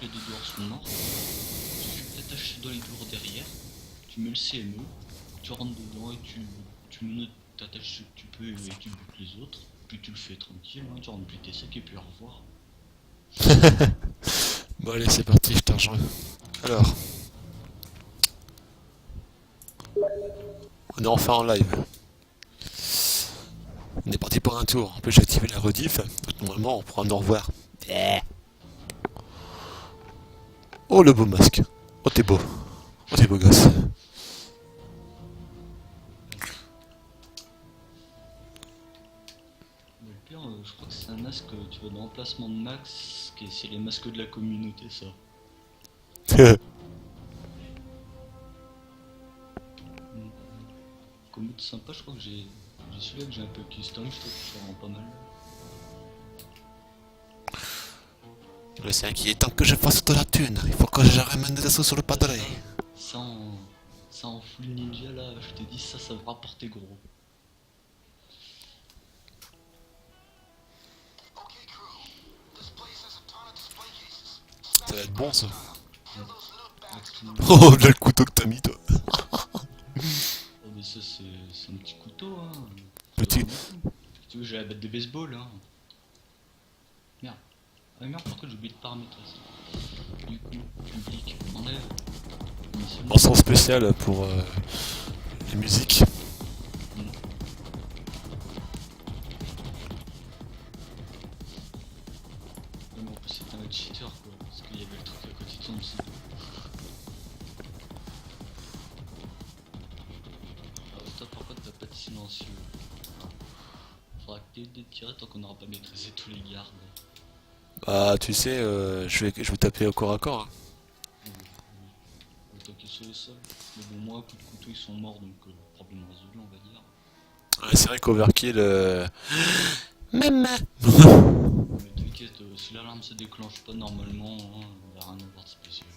que les deux dehors sont morts, tu t'attaches dans les tours derrière, tu mets le CME, tu rentres dedans et tu menottes, t'attaches ce que tu peux et tu butes les autres, puis tu le fais tranquille, hein, tu rentres plus tes sacs et puis au revoir. Bon allez c'est parti, je te rejoins. Alors, on est enfin en live. On est parti pour un tour. En plus j'ai activé la rediff, donc normalement on pourra nous revoir. Oh le beau masque. Oh t'es beau. Oh t'es beau gosse. Mais le pire, je crois que c'est un masque, tu vois, dans l'emplacement de Max, c'est les masques de la communauté, ça. Mm. Comme mode sympa, je crois que j'ai celui-là que j'ai un peu custom, je trouve que ça rend pas mal. Le 5 il est temps que je fasse de la thune. Il faut que je ramène des assauts sur le padré. Ça en, ça en full ninja là, je te dis, ça va rapporter gros. Ça va être bon ça. Ouais. Avec Oh là le couteau que t'as mis toi. Oh, mais ça, c'est un petit couteau, hein. C'est Petit. rien du tout. Si tu veux, j'ai la batte de baseball, hein. Merde. Ah merde, par contre, j'ai oublié de paramétrer ça. Du coup, public, enlève. Mission. Mention spéciale pour les musiques. Mm. Ouais, mais en plus, c'était un cheater, quoi. Parce qu'il y avait le truc à côté de son pseudo. Alors, toi, par contre, t'as pas de silencieux. Faudra que t'aies des tirer tant qu'on n'aura pas maîtrisé tous les gardes. Bah tu sais, je vais taper au corps à corps. Hein. Autant qu'ils sur le sol. Mais bon, moi, coup de couteau, ils sont morts, donc problème résolu, on va dire. Ouais, c'est vrai qu'Overkill. Même. Mais t'inquiète, si l'alarme se déclenche pas normalement, hein, il n'y a rien à voir de spécial.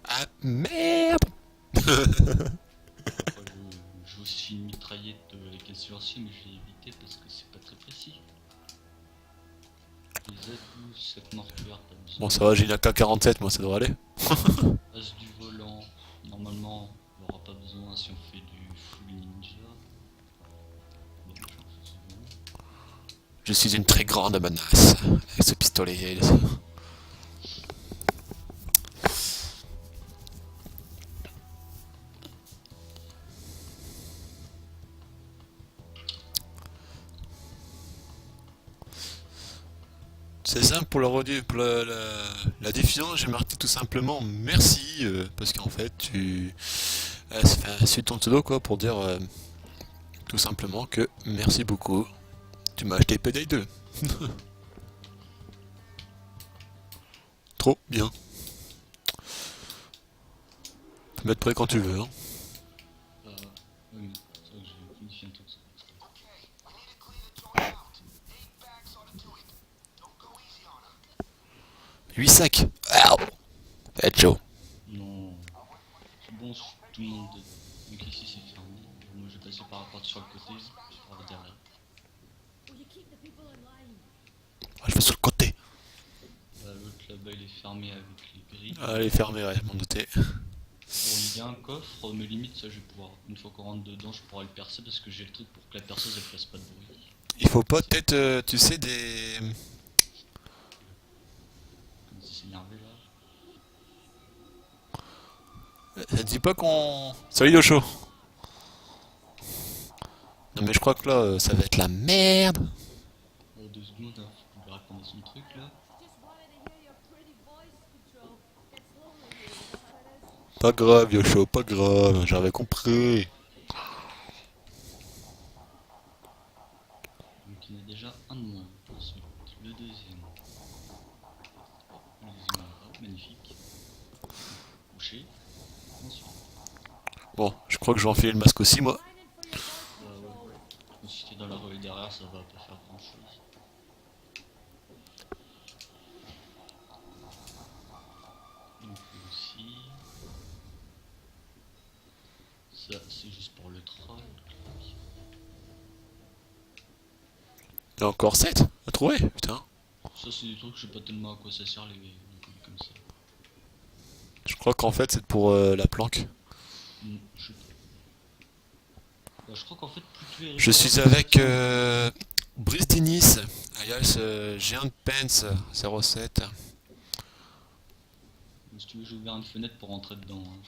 Ah merde. Après, j'ai aussi une mitraillette avec un silencieux, mais je l'ai évité parce que c'est pas très précis. Les atouts, cette mortuaire, pas besoin. Bon ça va, j'ai une AK-47, moi ça devrait aller. As du volant, normalement, il n'y aura pas besoin si on fait du full ninja. Bon, je pense que c'est bon. Je suis une très grande menace avec ce pistolet. C'est simple pour la diffusion, j'ai marqué tout simplement merci parce qu'en fait tu suit ton pseudo quoi pour dire tout simplement que merci beaucoup. Tu m'as acheté Payday 2. Trop bien. Tu peux mettre prêt quand tu veux. Hein. Oui, mais c'est vrai que j'ai modifié un truc. 8 sacs. Ah, être chaud. Non, c'est bon, tout le monde. Donc ici c'est fermé. Moi je vais passer par la porte sur le côté, par derrière. Je vais sur le côté. L'autre là-bas il est fermé avec les grilles. Ah, elle est fermée, ouais, je m'en doutais. Bon, il y a un coffre, mais limite ça je vais pouvoir. Une fois qu'on rentre dedans, je pourrai le percer parce que j'ai le truc pour que la perceuse elle fasse pas de bruit. Il faut pas peut-être, tu sais, des... Comme si c'est énervé là. Ça te dit pas qu'on... Salut Yoshi. Non mais je crois que là, ça va être la merde. 2 secondes, hein, faut qu'on lui répondre à son truc là. Pas grave Yoshi, pas grave, j'avais compris. Donc il y en a déjà un de moins. Ensuite, le deuxième. Le deuxième en bas, magnifique. Couché. Ensuite, Bon, je crois que je vais enfiler le masque aussi moi. bah ouais. Je me suis dit dans la rue derrière, ça va pas faire grand chose. Donc aussi. Ça, c'est juste pour le troll. Il y a encore 7 à trouver, putain. Ça, ça c'est des trucs, je sais pas tellement à quoi ça sert les colis comme ça. Je crois qu'en fait c'est pour la planque. Je sais pas. Bah, je crois qu'en fait, plus tu es Je riche, suis avec Brice Dennis, alias Géant Pence 07. si tu veux, j'ai ouvert une fenêtre pour rentrer dedans. Hein.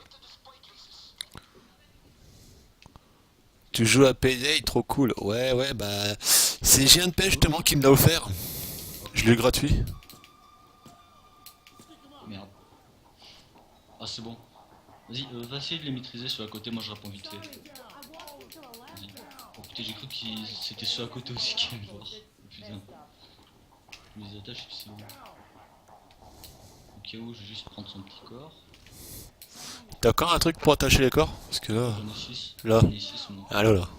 Tu joues à Payday, trop cool. Ouais, ouais, bah c'est Géant Pence justement qui me l'a offert. Je l'ai eu gratuit. Merde. Ah, c'est bon. Vas-y, va essayer de les maîtriser ceux à côté, moi je réponds vite fait. Vas-y. Oh putain, j'ai cru que c'était ceux à côté aussi qui allaient me voir. Oh, putain. Je les attache, c'est où? Au cas où, je vais juste prendre son petit corps. T'as encore un truc pour attacher les corps? Parce que là. J'en ai 6. Là. J'en ai 6 moi. Ah là là.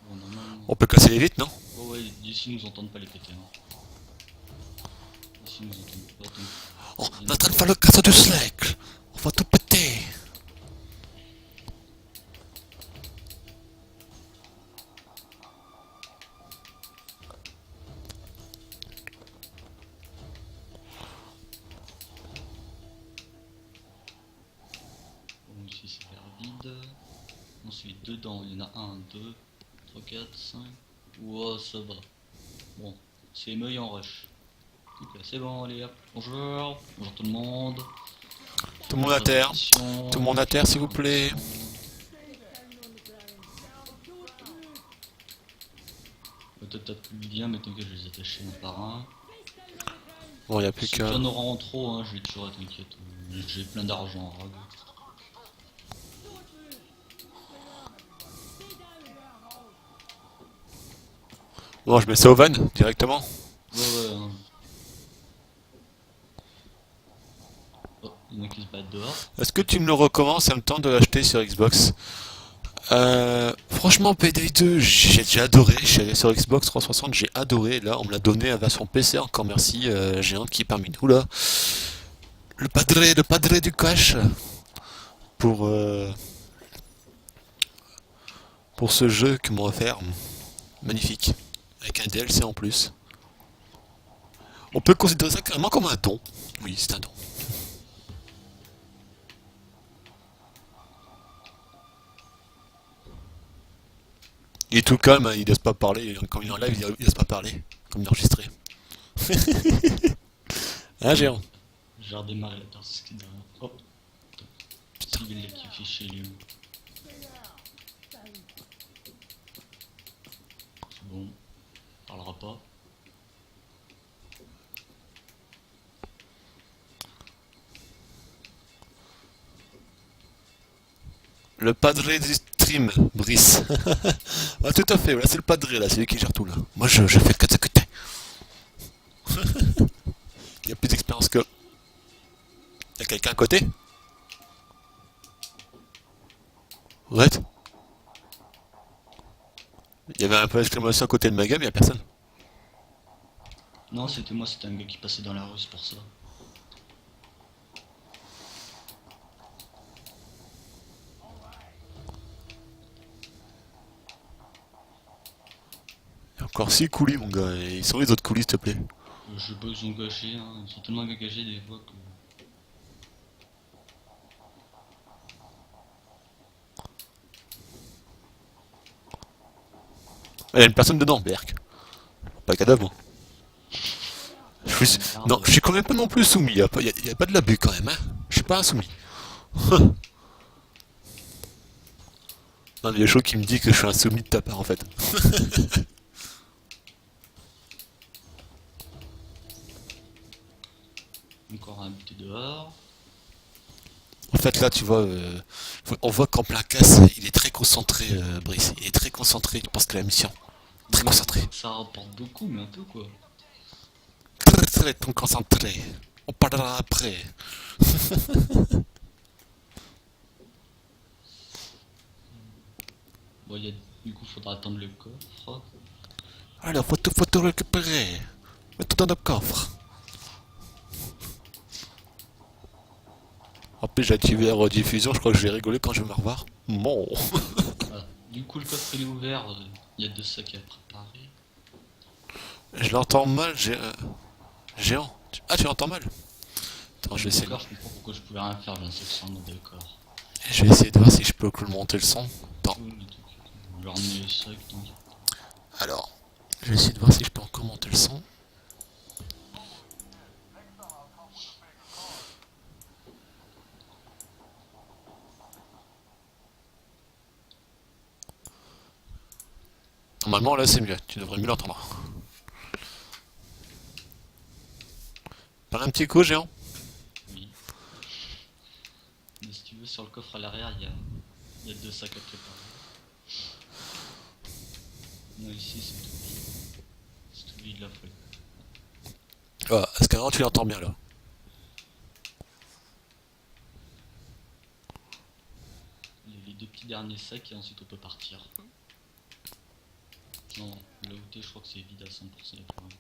Bon, normalement. On peut casser les vitres, non? Oh ouais, d'ici nous entendent pas les péter. Hein. D'ici nous entendent pas. Oh, on est en train de faire le casse du slack. On va tout péter. Bon, ici c'est l'air vide. Ensuite, dedans, il y en a 1, 2, 3, 4, 5. Wow, ça va. Bon, c'est émeuille en rush. Donc là, c'est bon, allez hop. Bonjour. Bonjour tout le monde. Tout le monde à terre. Présentation. Tout le monde à terre, s'il vous plaît. Toi, t'as plus le lien, mais t'inquiète, je vais les attacher un par un. Bon, y a plus Si qu'à. t'en auras en trop, hein, je les tuerai, t'inquiète. J'ai plein d'argent, Rag. Bon, je mets ça au van directement. Ouais, ouais. Hein. Oh, il y en a qui se battent dehors. Est-ce que tu me le recommandes? Ça me tente de l'acheter sur Xbox. Franchement, Payday 2, j'ai déjà adoré. Je suis allé sur Xbox 360, j'ai adoré. Là, on me l'a donné à version PC. Encore merci, Géant qui est parmi nous là. Le padré du cash pour ce jeu que m'ont offert. Magnifique, avec un DLC en plus. On peut considérer ça carrément comme un don. Oui, c'est un don. Il est tout calme, hein, il laisse pas parler. Quand il est en live, il laisse pas parler, comme il est enregistré. Hein, Géant? J'ai redémarré la tasse qui est derrière. Hop. Putain, il l'a kiffé chez lui. C'est bon. On parlera pas. Le padré du stream, Brice. Ah, tout à fait, voilà, c'est le padré là, c'est lui qui gère tout là. Moi je fais que t'écouter. Il y a plus d'expérience que. Y'a quelqu'un à côté? Ouais. Il y avait un peu d'exclamation à côté de ma gueule, mais y'a personne. Non, c'était moi, c'était un gars qui passait dans la rue, c'est pour ça. Il y a encore 6 coulis, mon gars. Et ils sont où les autres coulis, s'il te plaît? Je sais pas, ils sont gâchés, hein. Ils sont tellement gâchés des fois que. Il y a une personne dedans, Berk. Pas cadavre, moi. Non, je suis quand même pas non plus soumis. Y a pas de l'abus quand même, hein. Je suis pas insoumis. Non, mais il y a chaud qui me dit que je suis insoumis de ta part en fait. Encore un buté dehors. En fait, là, tu vois, on voit qu'en plein casse, il est très concentré, Brice. Il est très concentré, il pense que la mission. Très concentré. Ça rapporte beaucoup, mais un peu quoi. Très concentré. On parlera après. Bon, du coup, faudra attendre le coffre. Alors, faut tout récupérer. Mets tout dans le coffre. En plus, j'ai activé la rediffusion, je crois que je vais rigoler quand je vais me revoir. Bon. Voilà. Du coup, le coffre il est ouvert. Il y a 2 sacs à préparer. Je l'entends mal, géant. Ah, tu l'entends mal? Attends, je vais essayer. D'accord, je comprends pourquoi je pouvais rien faire, bien sûr, sur mon d'accord. Je vais essayer de voir si je peux monter le son. Attends. Oui, mais t'inquiète, je vais ramener les sacs, t'inquiète. Alors, je vais essayer de voir si je peux encore monter le son. Normalement, là, c'est mieux. Tu devrais mieux l'entendre. Parle un petit coup, géant. Oui. Mais si tu veux, sur le coffre à l'arrière, il y a deux sacs à préparer. Non, ici, c'est tout vide. C'est tout vide la folie. Ah, est-ce que maintenant tu l'entends bien là? Les deux petits derniers sacs et ensuite on peut partir. Non, là où t'es, je crois que c'est vide à 100%. Quand même.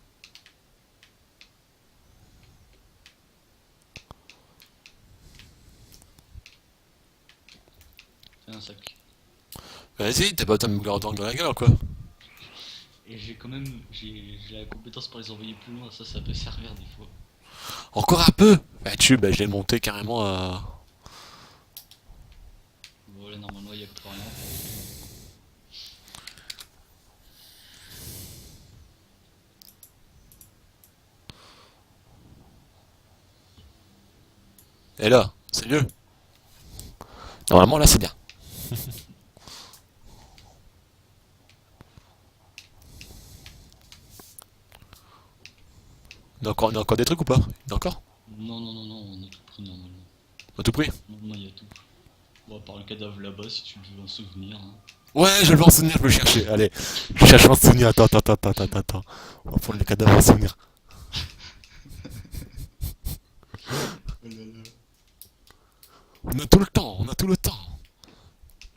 Fais un sac. Vas-y, t'as pas besoin de me le dans la gueule quoi. Et j'ai quand même j'ai la compétence pour les envoyer plus loin, ça peut servir des fois. Encore un peu. Bah je l'ai monté carrément à... Voilà, normalement il n'y a plus rien pour le coup. Et là, c'est mieux. Normalement là c'est bien. On a encore des trucs ou pas? Il y en a encore? Non, non, non, non, on a tout pris normalement. On a tout pris? Normalement il y a tout. Bon, à part le cadavre là-bas si tu veux un souvenir. Hein. Ouais, je vais en souvenir, je vais le chercher. Allez, je cherche en souvenir. Attends. On va prendre le cadavre en souvenir. Oh là là. On a tout le temps, on a tout le temps.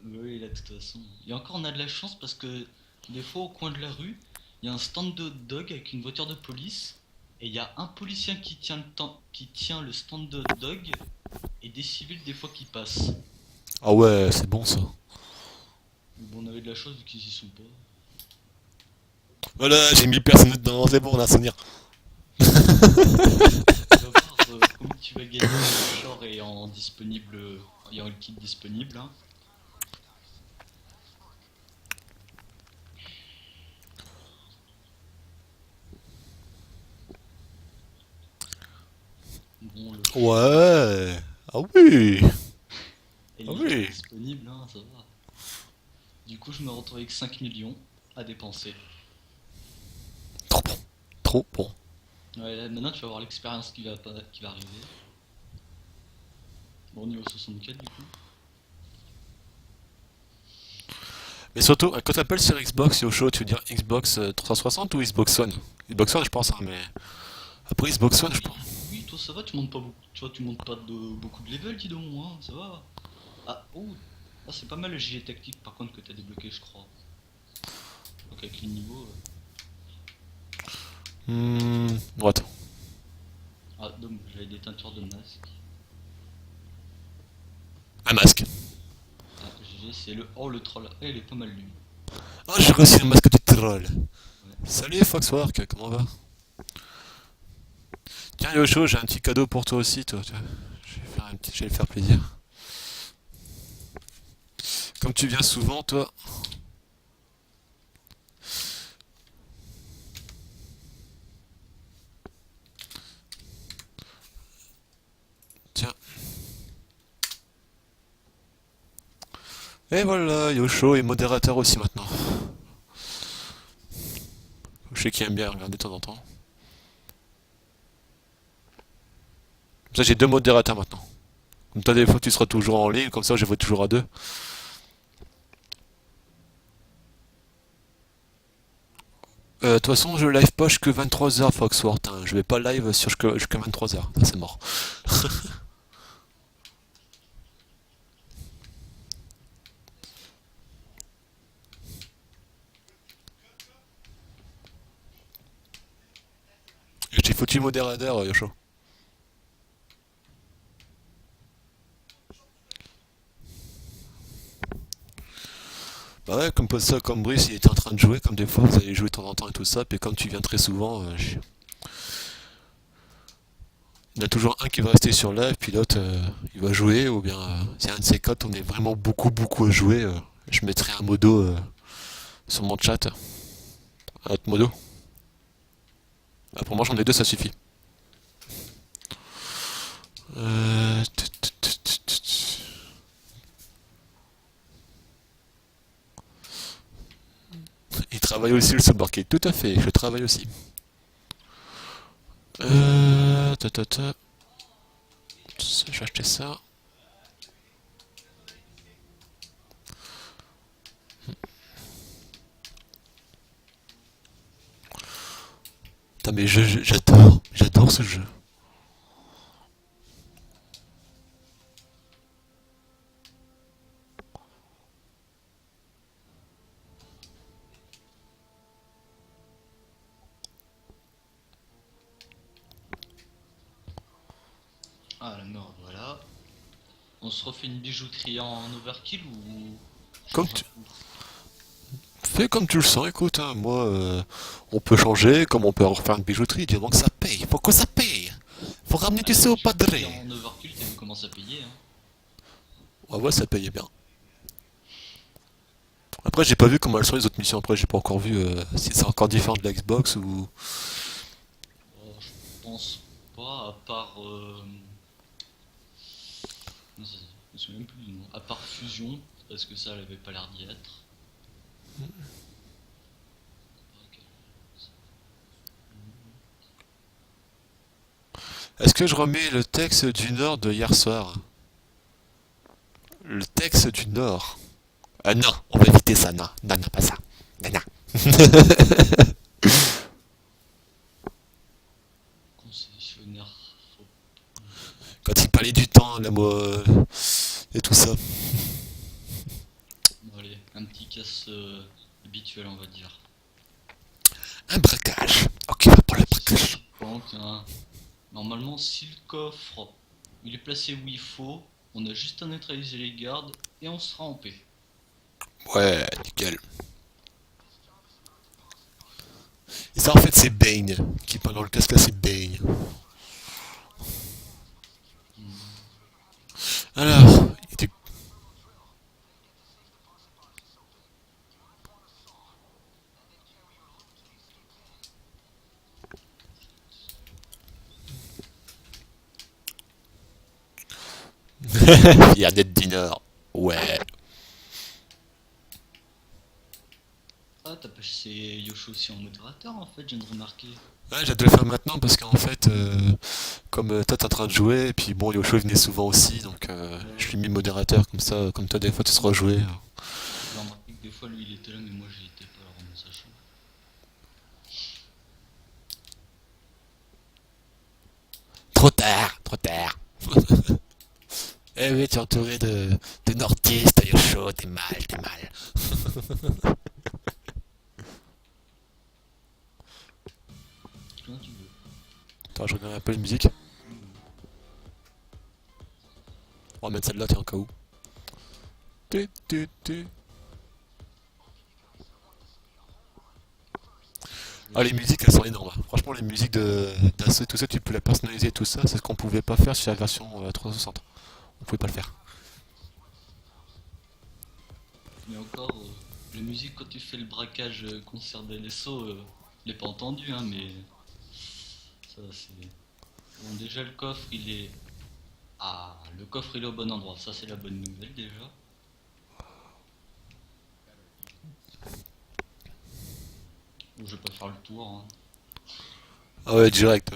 Oui, là de toute façon. Et encore on a de la chance parce que des fois au coin de la rue, il y a un stand de hot dog avec une voiture de police. Et il y a un policier qui tient le stand de hot dog et des civils des fois qui passent. Ah ouais, c'est bon ça. Mais bon, on avait de la chance vu qu'ils y sont pas. Voilà, j'ai mis personne dedans, c'est bon, on a un souvenir. Tu vas voir combien tu vas gagner en short et en disponible, ayant le kit disponible. Hein. Bon, le short Ouais. Ah oui. et Ah le kit oui. disponible, hein, ça va. Du coup, je me retrouve avec 5 millions à dépenser. Trop bon. Trop bon. Ouais, là, maintenant tu vas voir l'expérience qui va arriver. Bon, niveau 64 du coup. Mais surtout, quand tu appelles sur Xbox Yoshi, tu veux dire Xbox 360 ou Xbox One? Xbox One, je pense, hein, mais après Xbox One, je Oui, pense. oui, toi ça va, tu montes pas beaucoup, tu vois, tu montes pas de beaucoup de level, dis donc, hein, ça va. Ah, oh, ah, c'est pas mal le gilet tactique par contre que t'as débloqué, je crois. Donc avec les niveaux. Bon, attends. Ah, donc j'avais des teintures de masque. Un masque. Ah, GG, c'est le. Oh, le troll. Eh, il est pas mal lui. Ah, j'ai reçu le masque du troll. Ouais. Salut Foxwork, comment va? Tiens Yoshi, j'ai un petit cadeau pour toi aussi, toi. Je vais le faire plaisir. Comme tu viens souvent, toi. Tiens. Et voilà, Yosho est modérateur aussi maintenant. Je sais qu'il aime bien regarder de temps en temps. Comme ça, j'ai deux modérateurs maintenant. Comme toi, des fois, tu seras toujours en ligne, comme ça, je vois toujours à deux. De toute façon, je live pas jusque 23h, Foxworth. Hein. Je vais pas live jusque 23h. Ça, c'est mort. Je t'ai foutu modérateur, Yosho. Bah ouais, comme pour ça, comme Brice, il était en train de jouer, comme des fois vous allez jouer de temps en temps et tout ça, puis comme tu viens très souvent, il y en a toujours un qui va rester sur live, puis l'autre il va jouer, ou bien si un de ces quatre on est vraiment beaucoup à jouer, je mettrai un modo sur mon chat, un autre modo. Ah, pour moi j'en ai deux, ça suffit. Euh, tut, tut, tut, tut, tut. Il travaille aussi le submarket, tout à fait, je travaille aussi. Ta, ta, ta. Je vais acheter ça. Putain, mais j'adore ce jeu. Ah la merde, voilà. On se refait une bijouterie en overkill ou on Comme change un tu, coup? fais comme tu le sens, écoute, hein, moi, on peut changer, comme on peut refaire une bijouterie, du moment que ça paye, faut que ça paye. Faut ramener Ah, du la sous au padre. bijouterie en overkill, t'as vu comment ça payait, hein? Ouais, ouais, ça payait bien. Après, j'ai pas vu comment elles sont les autres missions, après, j'ai pas encore vu si c'est encore différent de la Xbox ou... Je pense pas, à part. Non, je me souviens même plus du nom. À part Fusion, parce que ça, elle avait pas l'air d'y être. Est-ce que je remets le texte du Nord de hier soir? Le texte du Nord. Ah non, on va éviter ça, non. Non, non, pas ça. Non, non. Concessionnaire. Faut... Quand il parlait du temps, là, moi, et tout ça. Bon, allez, un petit casse habituel, on va dire. Un braquage. Ok, on va pour le C'est braquage. typiquement qu'un. Normalement, si le coffre il est placé où il faut, on a juste à neutraliser les gardes et on sera en paix. Ouais, nickel. Et ça, en fait, c'est Bane qui parle dans le casque là, c'est Bane. Hmm. Alors, il était... il y a d'être du Nord. Ouais. Ah, t'as passé Yosho aussi en modérateur en fait, je viens de remarquer. Ouais, j'ai de le faire maintenant parce qu'en fait, comme toi t'es en train de jouer, et puis bon, Yoshi venait souvent aussi, donc je Ouais. lui ai mis modérateur, comme ça, comme toi des fois tu seras joué. J'ai remarqué que des fois lui il était là, mais moi j'y étais pas, alors bon, sachant. Trop tard, trop tard. Eh oui, tu es entouré de nordistes, Yosho, t'es mal, t'es mal. Quand tu veux. Attends, je regarde un peu la musique. Hmm. On va mettre celle-là, tiens, au cas où. Tu, tu, tu. Ah, les musiques, elles sont énormes, hein. Franchement, les musiques d'assaut et tout ça, tu peux la personnaliser et tout ça, c'est ce qu'on pouvait pas faire sur la version 360. On pouvait pas le faire. Mais encore, la musique quand tu fais le braquage concert des LSO, je l'ai pas entendu, hein, mais ça c'est. Bon, déjà le coffre il est. Ah, le coffre il est au bon endroit, ça c'est la bonne nouvelle déjà. Bon, je vais pas faire le tour, hein. Ah ouais, direct.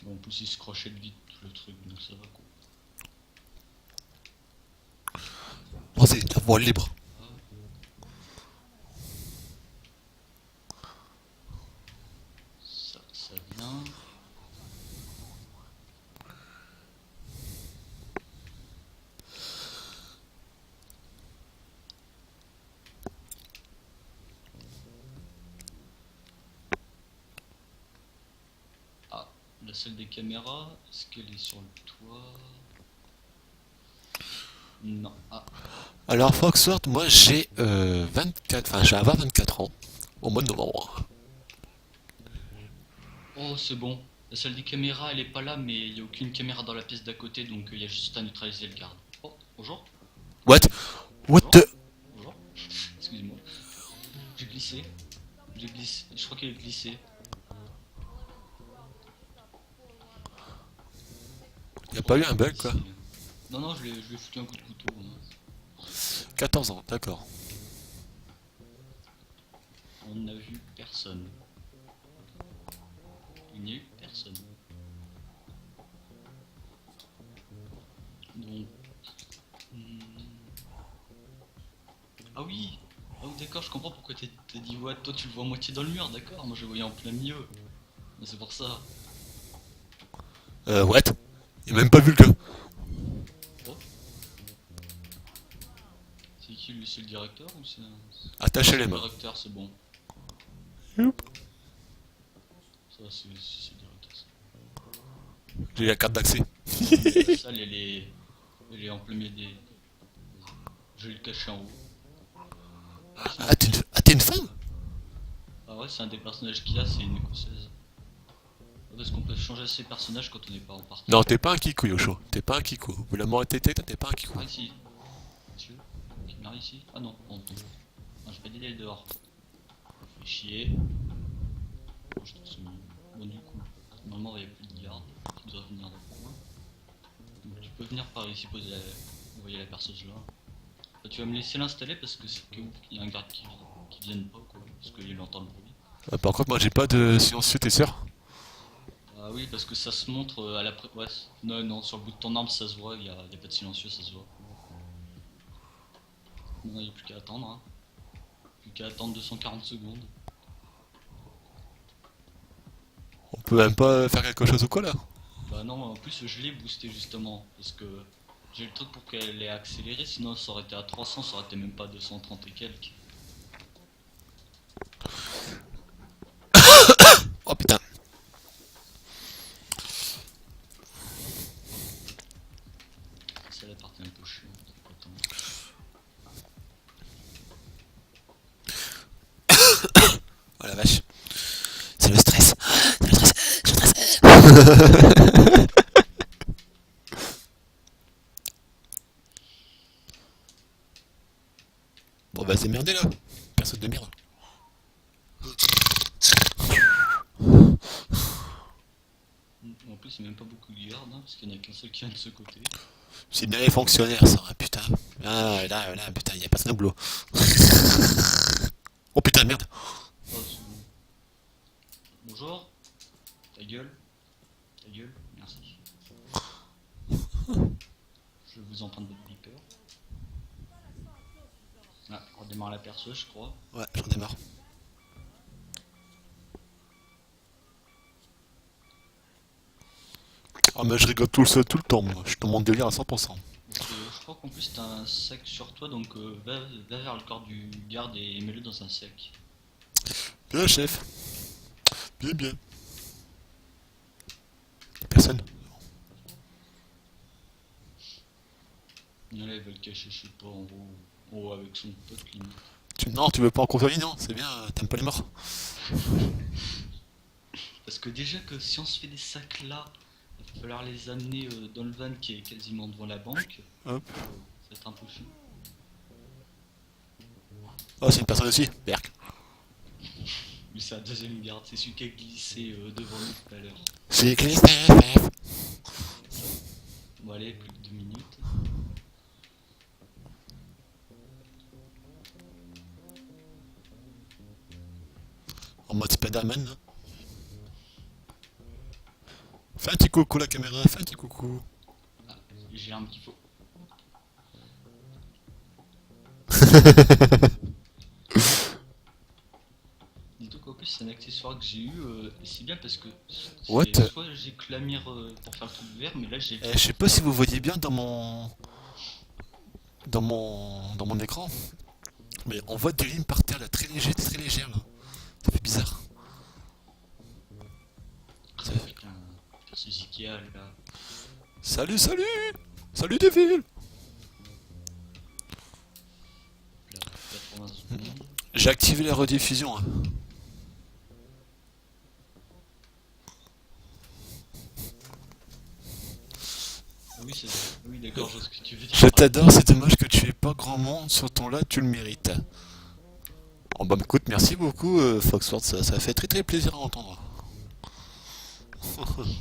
Bon, en plus il se crochette vite le truc, donc ça va quoi. Vas-y, la voie libre. Ah, ça vient. Ah, la salle des caméras, est-ce qu'elle est sur le toit? Non. Ah, Alors Foxworth, moi j'ai 24, enfin je vais avoir 24 ans au mois de novembre. oh, c'est bon. La salle des caméras, elle est pas là, mais il y a aucune caméra dans la pièce d'à côté, donc il y a juste à neutraliser le garde. Oh, bonjour. What? What Bonjour. the... Bonjour. Excusez-moi. J'ai glissé. J'ai glissé. Je crois qu'il a glissé. Y a Oh, pas eu il un a bug quoi? glissé. Non, non, je lui ai foutu un coup de couteau, hein. 14 ans, d'accord. On n'a vu personne. Il n'y a eu personne. Donc. hmm. Ah oui. Ah oui, d'accord, je comprends pourquoi t'as dit ouais, toi tu le vois à moitié dans le mur, d'accord. Moi je le voyais en plein milieu. C'est pour ça. What? Il a même pas vu le gars. Oh, c'est qui lui? C'est le directeur ou c'est un... Ah, Attacher c'est les le mains. directeur, c'est bon. Youp. Ça, c'est le directeur. Ça. J'ai la carte d'accès. Mais la salle, elle est en plein milieu des. Je vais le cacher en haut. Ah, c'est un... Ah, t'es une femme? ah ouais, c'est un des personnages qu'il y a, c'est une écossaise. Parce qu'on peut changer ses personnages quand on n'est pas en partie. Non, t'es pas un kikou, Yosho. T'es pas un kikou. Vous la mort été, t'es pas un kikou. Ah, ici. Monsieur, qui vient ici. Ah non, non, non. Non, j'ai pas dit d'aller dehors. Fais chier. Bon, je trouve ça mignon. Bon, du coup, normalement, il n'y a plus de garde. Tu dois venir dans le coin. Donc, tu peux venir par ici poser la... Vous voyez la perceuse là. Bah, tu vas me laisser l'installer parce que c'est que il y a un garde qui vienne pas, quoi. Parce qu'il entend le bruit. Par contre, moi j'ai pas de silencieux, t'es sûr? Ah oui, parce que ça se montre à la ouais. Non, non, sur le bout de ton arme, ça se voit. Y a pas de silencieux, ça se voit. Non, il n'y a plus qu'à attendre, hein. Plus qu'à attendre 240 secondes. On peut même pas faire quelque chose ou quoi là? Bah non, en plus je l'ai boosté justement, parce que j'ai le truc pour qu'elle ait accéléré, sinon ça aurait été à 300, ça aurait été même pas 230 et quelques. Oh putain. C'est la partie un peu chiante. Attends. Oh la vache. C'est le stress. C'est le stress. Je suis stressé. Bon bah c'est merdé là. Personne de merde. En plus, il n'y a même pas beaucoup de gardes, hein, parce qu'il n'y en a qu'un seul qui vient de ce côté. C'est bien les fonctionnaires ça, ah, putain. Ah là, putain, y a personne au boulot. Oh putain, merde. Oh, c'est bon. Bonjour. Ta gueule. Ta gueule. Merci. Je vous emprunte votre beeper. Ah, on redémarre la perceuse, je crois. Ouais, j'en ai marre. Ah mais je rigole tout le seul tout le temps moi. Je suis dans mon délire à 100%. Parce que je crois qu'en plus t'as un sac sur toi, donc va vers le corps du garde et mets-le dans un sac. Bien chef. Bien bien. Personne. Il y en a, il va le cacher, je sais pas, en haut avec son pote limite. Non, tu veux pas en compagnie, non? C'est bien, t'aimes pas les morts. Parce que déjà que si on se fait des sacs là, il va falloir les amener dans le van qui est quasiment devant la banque. Hop. Ça va être un peu chiant. Oh, c'est une personne aussi. Berk. Mais c'est un deuxième garde, c'est celui qui a glissé devant nous tout à l'heure. C'est Christophe. C'est ça. Bon allez, plus que 2 minutes. En mode Spider-Man, là. Fais un petit coucou la caméra, fais un petit coucou. Ah, j'ai l'arme qu'il faut. Dis-toi qu'en plus c'est un accessoire que j'ai eu, et c'est bien parce que What? c'est soit j'ai que la mire pour faire le truc vert, mais là j'ai le Je truc sais pour pas si faire... vous voyez bien dans mon écran, mais on voit des lignes par terre là, très légères là. Ça fait bizarre. Ça- avec un perceuse Ikea là. Salut, salut, salut Devil. J'ai activé la rediffusion, hein. Ah oui, c'est... Oui, d'accord, je vois ce que tu veux dire. Je t'adore, c'est dommage que tu aies pas grand monde sur ton là, tu le mérites. Oh bah écoute, merci beaucoup Foxford, ça fait très très plaisir à entendre. Oui, oui.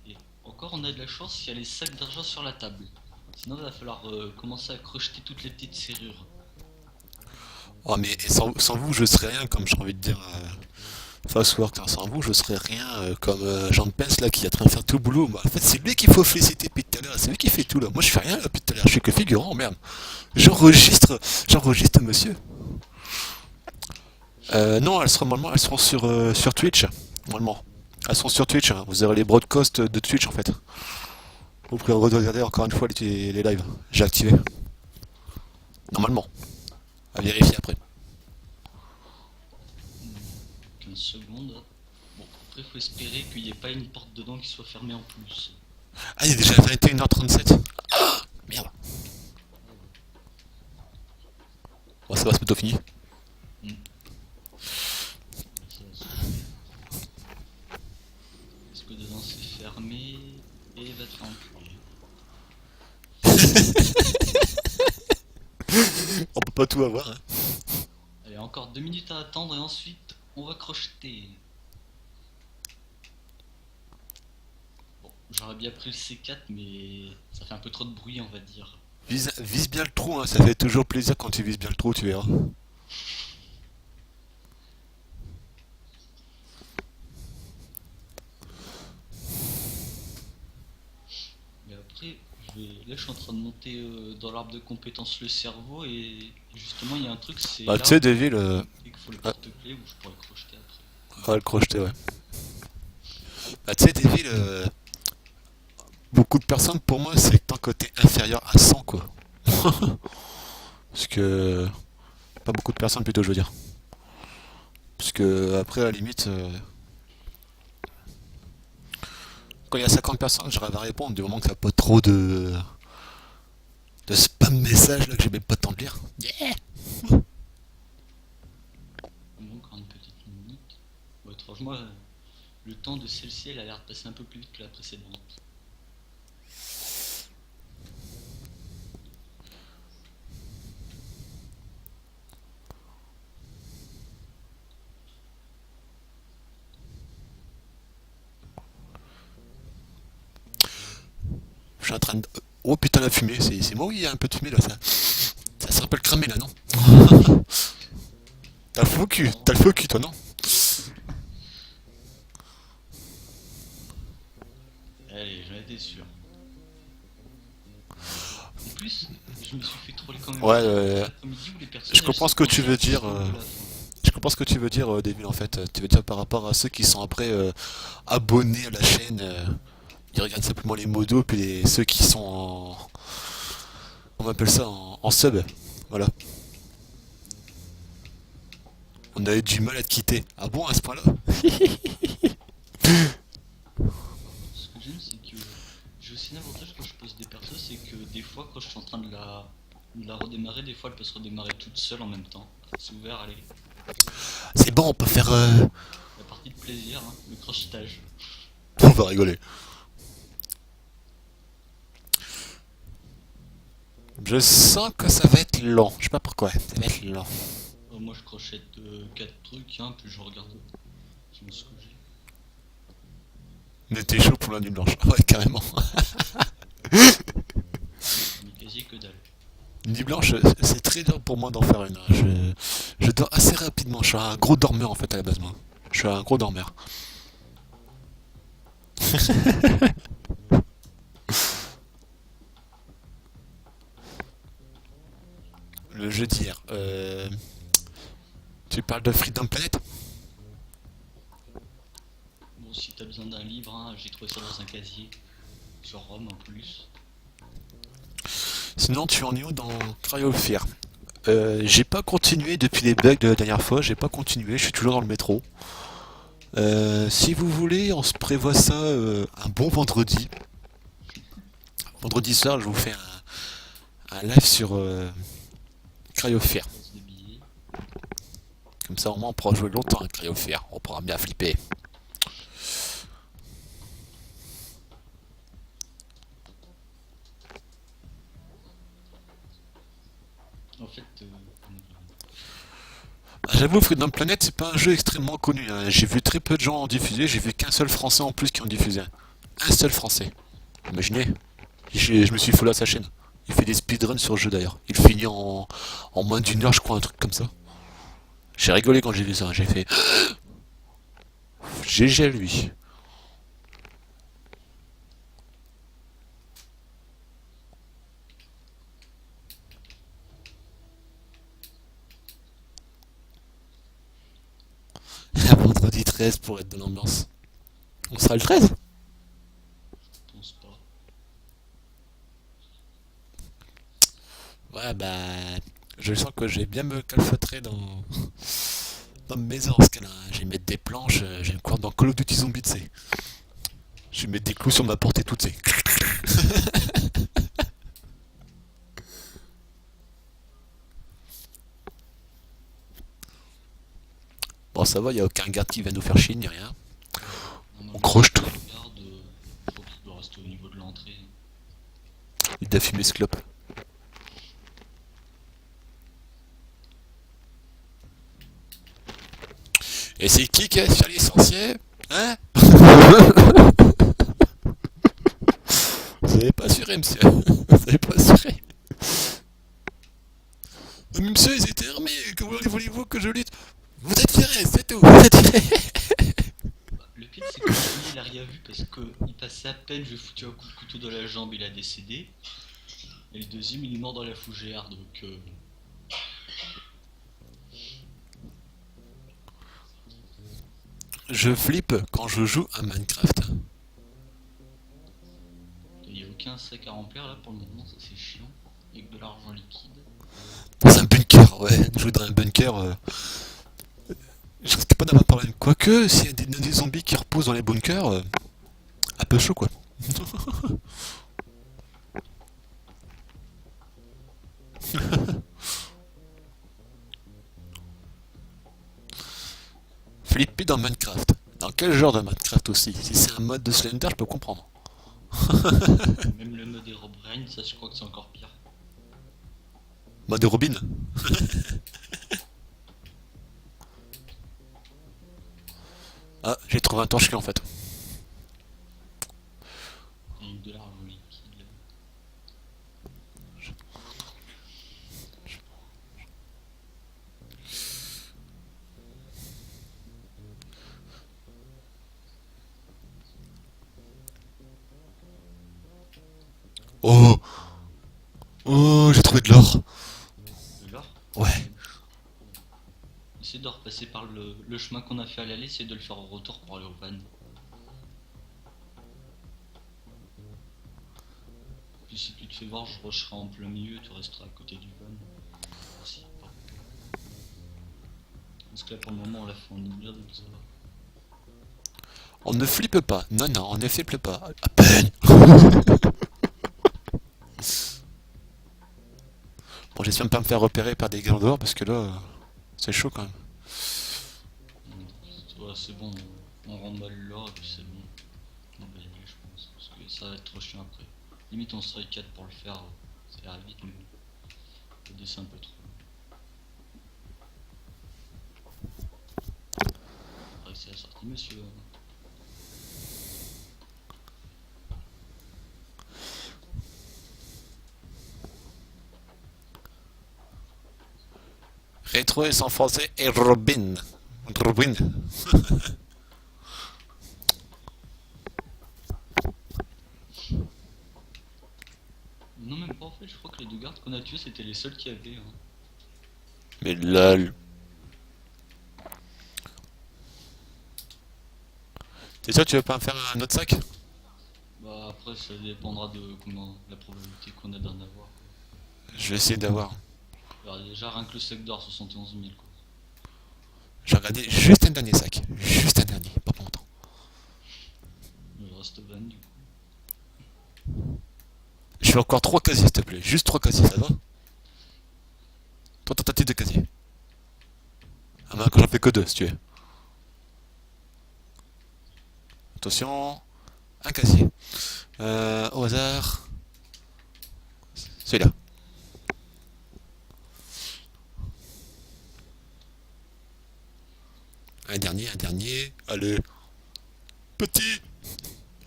Et encore, on a de la chance s'il y a les sacs d'argent sur la table. Sinon, il va falloir commencer à crocheter toutes les petites serrures. Oh mais sans vous je serais rien comme j'ai envie de dire Fastwork, hein. Sans vous je serais rien comme Jean Pence là qui est en train de faire tout le boulot. Bah, en fait c'est lui qu'il faut féliciter depuis tout à l'heure, c'est lui qui fait tout là. Moi je fais rien là depuis tout à l'heure, je suis que figurant, merde. J'enregistre monsieur. Non, normalement elles seront sur Twitch. Normalement. Elles sont sur Twitch, hein. Vous aurez les broadcasts de Twitch en fait. Vous pouvez regarder encore une fois les lives. J'ai activé. Normalement. À vérifier après. 15 secondes. Bon, après, faut espérer qu'il n'y ait pas une porte dedans qui soit fermée en plus. Ah, il est déjà 21h37. Merde. Bon, ça va, c'est plutôt fini. Hmm. Est-ce que dedans c'est fermé? Et va te faire enculer. On peut pas tout avoir, hein. Allez, encore 2 minutes à attendre et ensuite on va crocheter. Bon, j'aurais bien pris le C4 mais ça fait un peu trop de bruit on va dire. Vise bien le trou, hein. Ça fait toujours plaisir quand tu vises bien le trou, tu verras. Mais après, là je suis en train de monter dans l'arbre de compétences le cerveau et justement il y a un truc c'est Bah, tu l'arbre sais, Devil, et qu'il faut le ah, porte-clés où je pourrais crocheter après. on va le crocheter, ouais. Bah, tu sais, Devil, beaucoup de personnes, pour moi, c'est un côté inférieur à 100, quoi. Parce que. Pas beaucoup de personnes, plutôt, je veux dire. Parce que, après, à la limite, quand il y a 50 personnes, j'arrive à répondre, du moment que t'as pas trop de spam messages là que j'ai même pas le temps de lire. Bon, encore une petite minute. Bon, franchement, le temps de celle-ci elle a l'air de passer un peu plus vite que la précédente. Je suis en train de. Oh putain, la fumée, c'est moi, oui, il y a un peu de fumée là, ça sent un peu le cramer là, non? T'as le faux cul, toi, non? Allez, j'en étais sûr. En plus, je me suis fait troller quand même Ouais, cet après-midi où les personnes je elles comprends se ce que tu penchaient veux un petit dire. peu de la fin. Je comprends ce que tu veux dire, Devil, en fait. Tu veux dire par rapport à ceux qui sont après abonnés à la chaîne. Ils regardent simplement les modos, puis ceux qui sont en. On appelle ça en sub. Voilà. On a eu du mal à te quitter. Ah bon, à ce point-là? Ce que j'aime, c'est que j'ai aussi un avantage quand je pose des persos, c'est que des fois, quand je suis en train de la redémarrer, des fois elle peut se redémarrer toute seule en même temps. C'est ouvert, allez. C'est bon, on peut faire. La partie de plaisir, hein, le crochetage. On va rigoler. Je sens que ça va être long. Je sais pas pourquoi. Ça va être long. Moi je crochette 4 trucs, hein, puis je regarde ce que j'ai. Mais t'es chaud pour la nuit blanche. Ouais, carrément. Mais quasi que dalle. Une nuit blanche, c'est très dur pour moi d'en faire une. Je dors assez rapidement. Je suis un gros dormeur en fait à la base, moi. Je suis un gros dormeur. Le jeu d'hier. Tu parles de Freedom Planet? Bon, si t'as besoin d'un livre, hein, j'ai trouvé ça dans un casier. Sur Rome en plus. Sinon, tu en es où dans Cry of Fear? J'ai pas continué depuis les bugs de la dernière fois. J'ai pas continué. Je suis toujours dans le métro. Si vous voulez, on se prévoit ça un bon vendredi. Vendredi soir, je vous fais un live sur Cryosphere. Passe de billets. Comme ça, au moins, on pourra jouer longtemps à Cryosphere. On pourra bien flipper. En fait, Ah, j'avoue, Freedom Planet, c'est pas un jeu extrêmement connu, hein. J'ai vu très peu de gens en diffuser. J'ai vu qu'un seul français en plus qui en diffusait. Un seul français. Imaginez. Je me suis follow à sa chaîne. Il fait des speedruns sur le jeu d'ailleurs. Il finit en moins d'une heure, je crois, un truc comme ça. J'ai rigolé quand j'ai vu ça. J'ai fait GG à lui. Vendredi 13 pour être de l'ambiance. On sera le 13? je pense pas. Ouais, bah. Je sens que je vais bien me calfeutrer dans mes maison en ce cas-là. Je vais mettre des planches, je vais me croire dans Call of Duty Zombie, tu sais. Je vais mettre des clous sur ma porte et tout, tu sais. Bon, ça va, y a aucun garde qui va nous faire chier ni rien. On Normalement, croche si tu tout. regardes, je crois qu'il doit rester au niveau de l'entrée. Il doit fumer ce clope. Et c'est qui a fait licencié? Hein? Vous avez pas assuré, monsieur. Vous avez pas assuré. Mais monsieur, ils étaient armés. Comment voulez-vous que je lutte? Vous êtes viré, c'est tout. Vous êtes viré. Bah, le pire, c'est que le premier, il a rien vu parce qu'il passait à peine, je lui ai foutu un coup de couteau dans la jambe, il a décédé. Et le deuxième, il est mort dans la fougère, donc Je flippe quand je joue à Minecraft. il n'y a aucun sac à remplir là pour le moment, ça c'est chiant. Avec de l'argent liquide. Dans un bunker, ouais. Jouer dans un bunker. Je risque pas d'avoir de problème. Quoique, s'il y a des zombies qui reposent dans les bunkers, un peu chaud quoi. Flipper dans Minecraft. Dans quel genre de Minecraft aussi? Si c'est un mode de Slender, je peux comprendre. Même le mode Herobrine, ça je crois que c'est encore pire. Mode de Robin. Ah, j'ai trouvé un torche en fait. Avec de l'argent liquide. Là. Oh, oh, j'ai trouvé de l'or. De l'or. Ouais. Essaye de repasser par le chemin qu'on a fait à l'aller, essaye de le faire au retour pour aller au van. Puis si tu te fais voir, je rusherai en plein milieu, tu resteras à côté du van. Si, pas. Parce que là pour le moment on l'a fait en India donc ça va. On ne flippe pas. Non, non, on ne flippe pas. À peine. Bon, j'espère ne pas me faire repérer par des grandeurs parce que là, c'est chaud quand même. Ouais, c'est bon, on remballe l'or et puis c'est bon. On va y aller je pense, parce que ça va être trop chiant après. Limite on serait 4 pour le faire, ça ira vite mais le dessin un peu trop. Après c'est la sortie monsieur. Rétro et sans français et Robin. Robin. Non même pas en fait, je crois que les deux gardes qu'on a tués c'était les seuls qui avaient. Hein. Mais lol. C'est sûr, tu veux pas me faire un autre sac? Bah après ça dépendra de comment la probabilité qu'on a d'en avoir. Je vais essayer d'avoir. Alors déjà rien que le sac d'or 71 000 quoi. J'ai regardé juste un dernier sac. Juste un dernier, pas pour longtemps. Le reste van du coup. fais encore 3 casiers, s'il te plaît. Juste 3 casiers, ça va? 3 tentatives de casier. Ah ben, quand j'en fais que 2, si tu veux. Attention, un casier. Au hasard. Celui-là. Un dernier. Allez. Petit.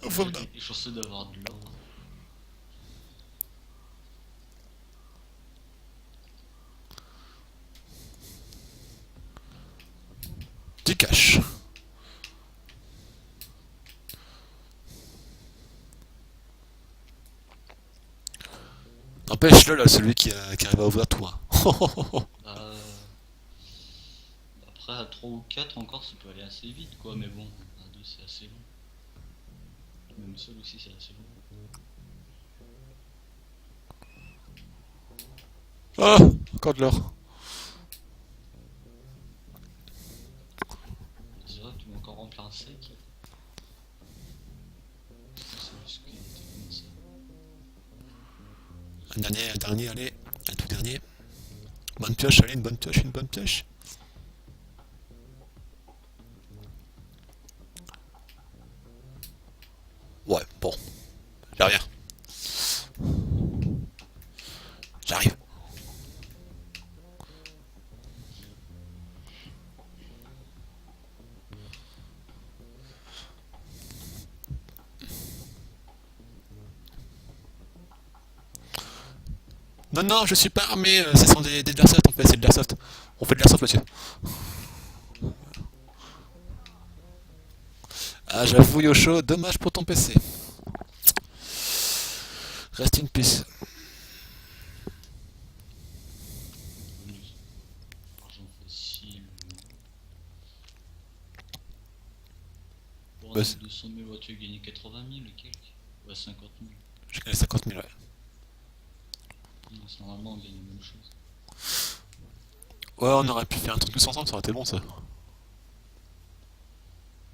Voilà. Et chanceux d'avoir de l'or. Tu caches. N'empêche-le là, celui qui arrive à ouvrir tout. Hein. Bah, après, à 3 ou 4 encore, ça peut aller assez vite, quoi. Mais bon, à 2, c'est assez long. Même seul aussi, c'est assez long. Ah, encore de l'or. C'est vrai que tu vas encore remplir un sec. C'est juste qu'il était comme ça. Un dernier, allez. Un tout dernier. Bonne pioche, allez, une bonne pioche, une bonne pioche. Ouais, bon. J'ai rien. J'arrive. Non, non, je suis pas armé, ce sont des de l'airsoft, on fait, c'est de l'airsoft. On fait de l'airsoft, monsieur. Ah, j'avoue, Yosho, dommage pour ton PC. Reste une puce. Bonus. Argent facile. Pour Bah, 200 000, ouais, tu as gagné 80 000 et quelques. Ouais, 50 000. j'ai gagné 50 000, ouais. Non, normalement, on gagne la même chose. Ouais, on aurait pu faire un truc tous ensemble, ça aurait été bon, ça.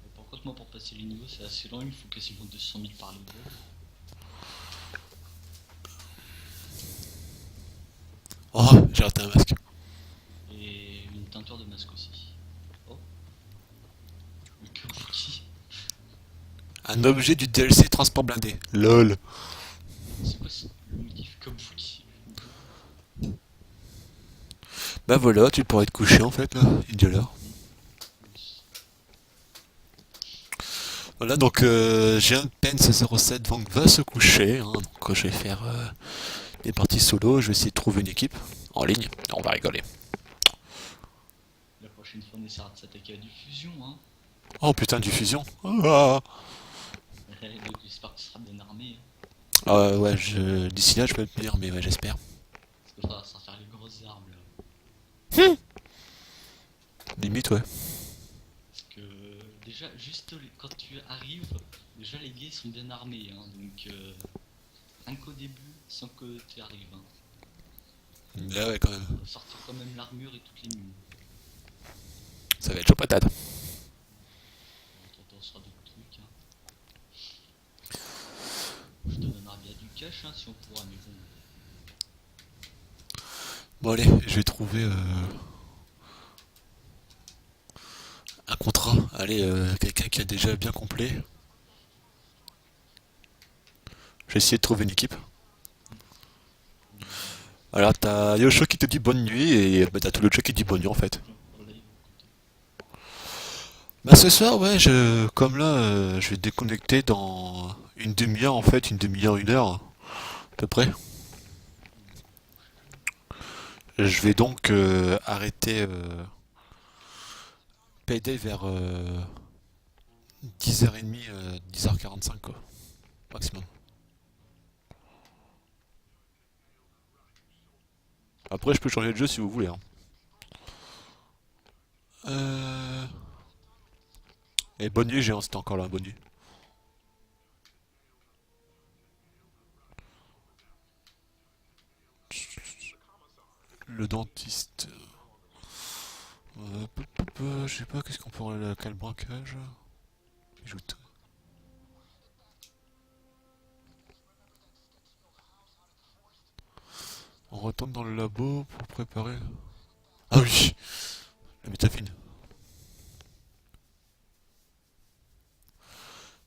Mais par contre, moi, pour passer les niveaux, c'est assez long. Il faut quasiment 200 000 par niveau. Oh, j'ai raté un masque. Et une teinture de masque aussi. Oh. Le Kabuki. Un objet du DLC transport blindé. LOL. C'est quoi le motif Kabuki? Bah voilà, tu pourrais te coucher en fait là, il est là. Voilà, donc j'ai un Pence 07 donc va se coucher. Hein, donc je vais faire des parties solo, je vais essayer de trouver une équipe en ligne, et on va rigoler. La prochaine fois, on essaiera de s'attaquer à diffusion, hein. Oh putain, diffusion. Ah, J'espère que tu seras bien armé. ouais, d'ici là je peux le tenir, mais ouais, j'espère. Parce qu'il faudra s'en faire les grosses armes là. Limite, ouais. Parce que déjà, juste quand tu arrives, déjà les gars ils sont bien armés. Hein, donc rien qu'au début, sans que tu arrives. Hein. Là, ouais, quand même. Faut sortir quand même l'armure et toutes les mines. Ça va être chaud patate. On sera d'autres trucs. Hein. Je te donnerai bien du cash hein, si on pourra, mais bon. Bon, allez, je vais trouver un contrat. Allez, quelqu'un qui a déjà bien complet. Je vais essayer de trouver une équipe. Alors, t'as Yosho qui te dit bonne nuit et bah, t'as tout le chat qui dit bonne nuit en fait. Bah, ce soir, ouais, comme là, je vais déconnecter dans une demi-heure en fait, une demi-heure, une heure, à peu près. Je vais donc arrêter Payday vers 10h30, 10h45 quoi, maximum. Après, je peux changer de jeu si vous voulez. Hein. Euh... Et bonne nuit, Géant, c'était encore là, bonne nuit. Le dentiste. Je sais pas, qu'est-ce qu'on pourrait. Quel braquage. Ajoute. On retourne dans le labo pour préparer. Ah oui, la métafine.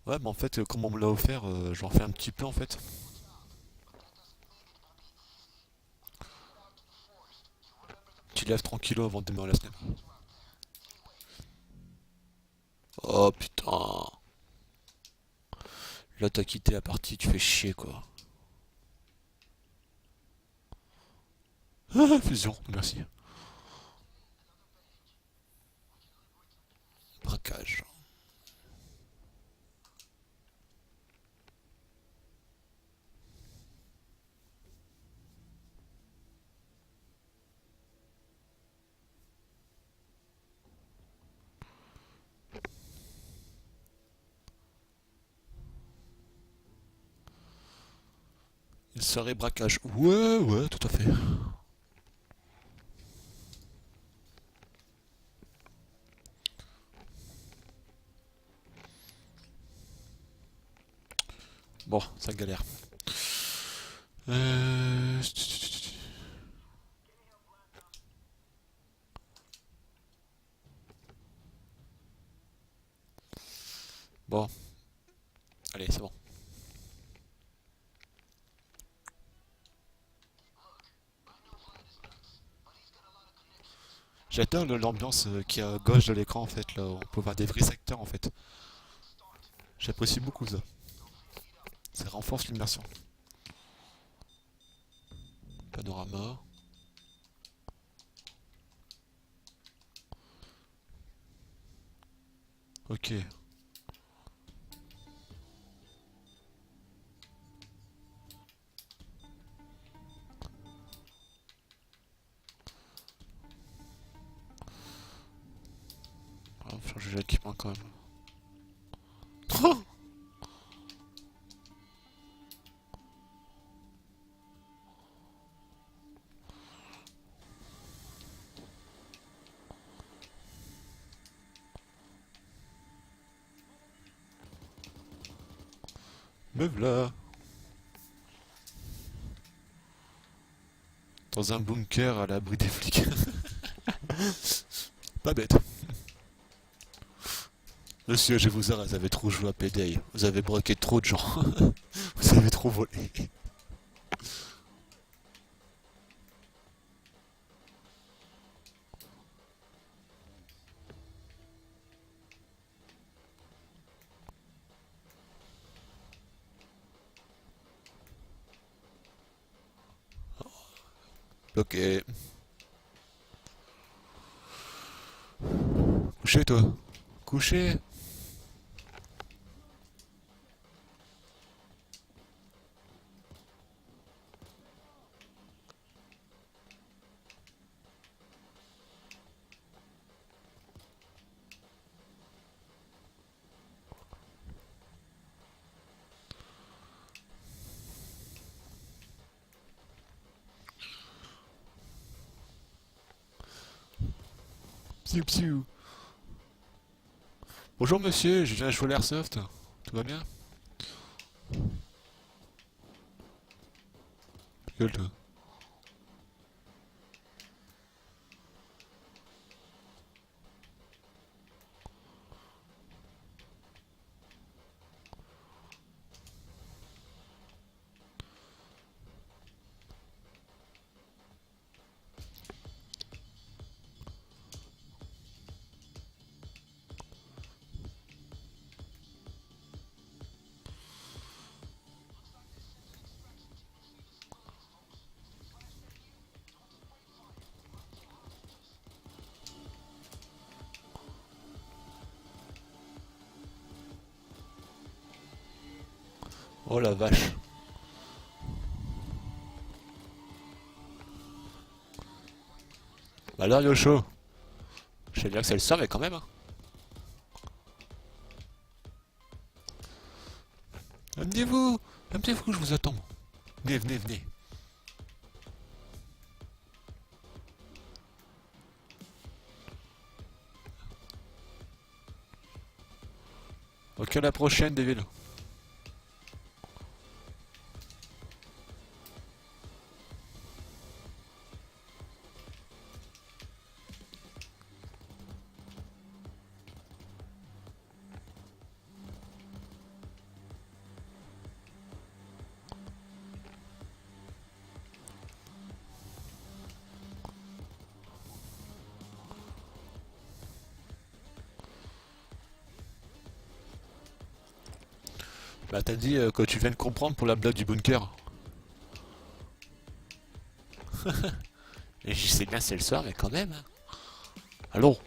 Ouais, mais en fait, comme on me l'a offert, j'en fais un petit peu en fait. Tu lèves tranquillo avant de démarrer la semaine. Oh putain. Là, t'as quitté la partie, tu fais chier quoi. Ah, fusion, merci. Braquage. Il serait braquage. Ouais, ouais, tout à fait. Bon, ça galère. Euh... Bon, allez, c'est bon. J'adore l'ambiance qui est à gauche de l'écran en fait, là, on peut voir des vrais secteurs en fait. J'apprécie beaucoup ça. Ça renforce l'immersion. Panorama. Ok. On va changer l'équipement quand même. Me v'là. Dans un bunker à l'abri des flics. Pas bête. Monsieur, je vous arrête, vous avez trop joué à Payday. Vous avez broqué trop de gens. Vous avez trop volé. Ok. Couchez toi. Couchez. Psiou psiou. Bonjour monsieur, je viens jouer à l'airsoft. Tout va bien? Gueule toi. Oh la vache. Bah alors Yocho, je sais bien que c'est le seul, mais quand même. Hein. Amenez-vous, amenez-vous, je vous attends. Venez, venez, venez. Ok, à la prochaine, Devil. Bah t'as dit que tu viens de comprendre pour la blague du bunker. Et je sais bien c'est le soir mais quand même. Hein. Allô.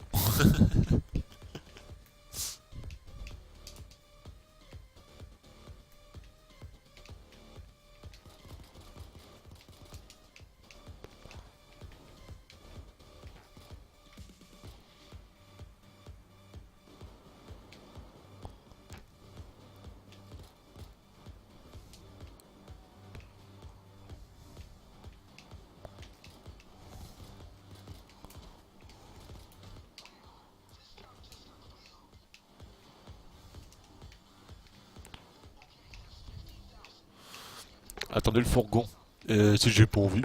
Attendez le fourgon. Si j'ai pas envie.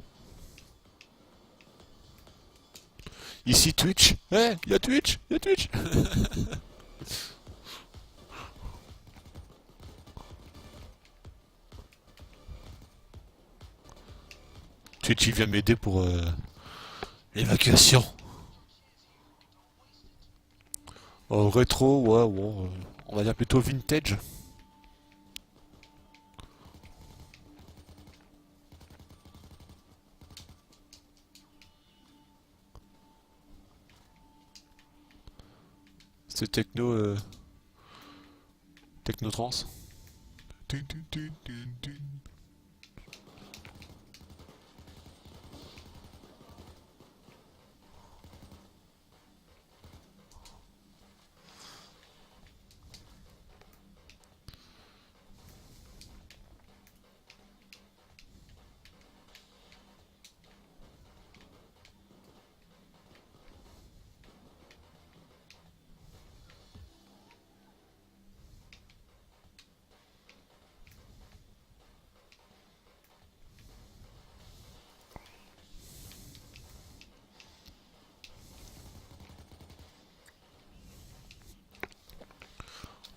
Ici Twitch. Eh, y'a Twitch, y'a Twitch. Twitch il vient m'aider pour l'évacuation. Rétro, ouais, ouais. On va dire plutôt vintage. C'est techno, techno trance.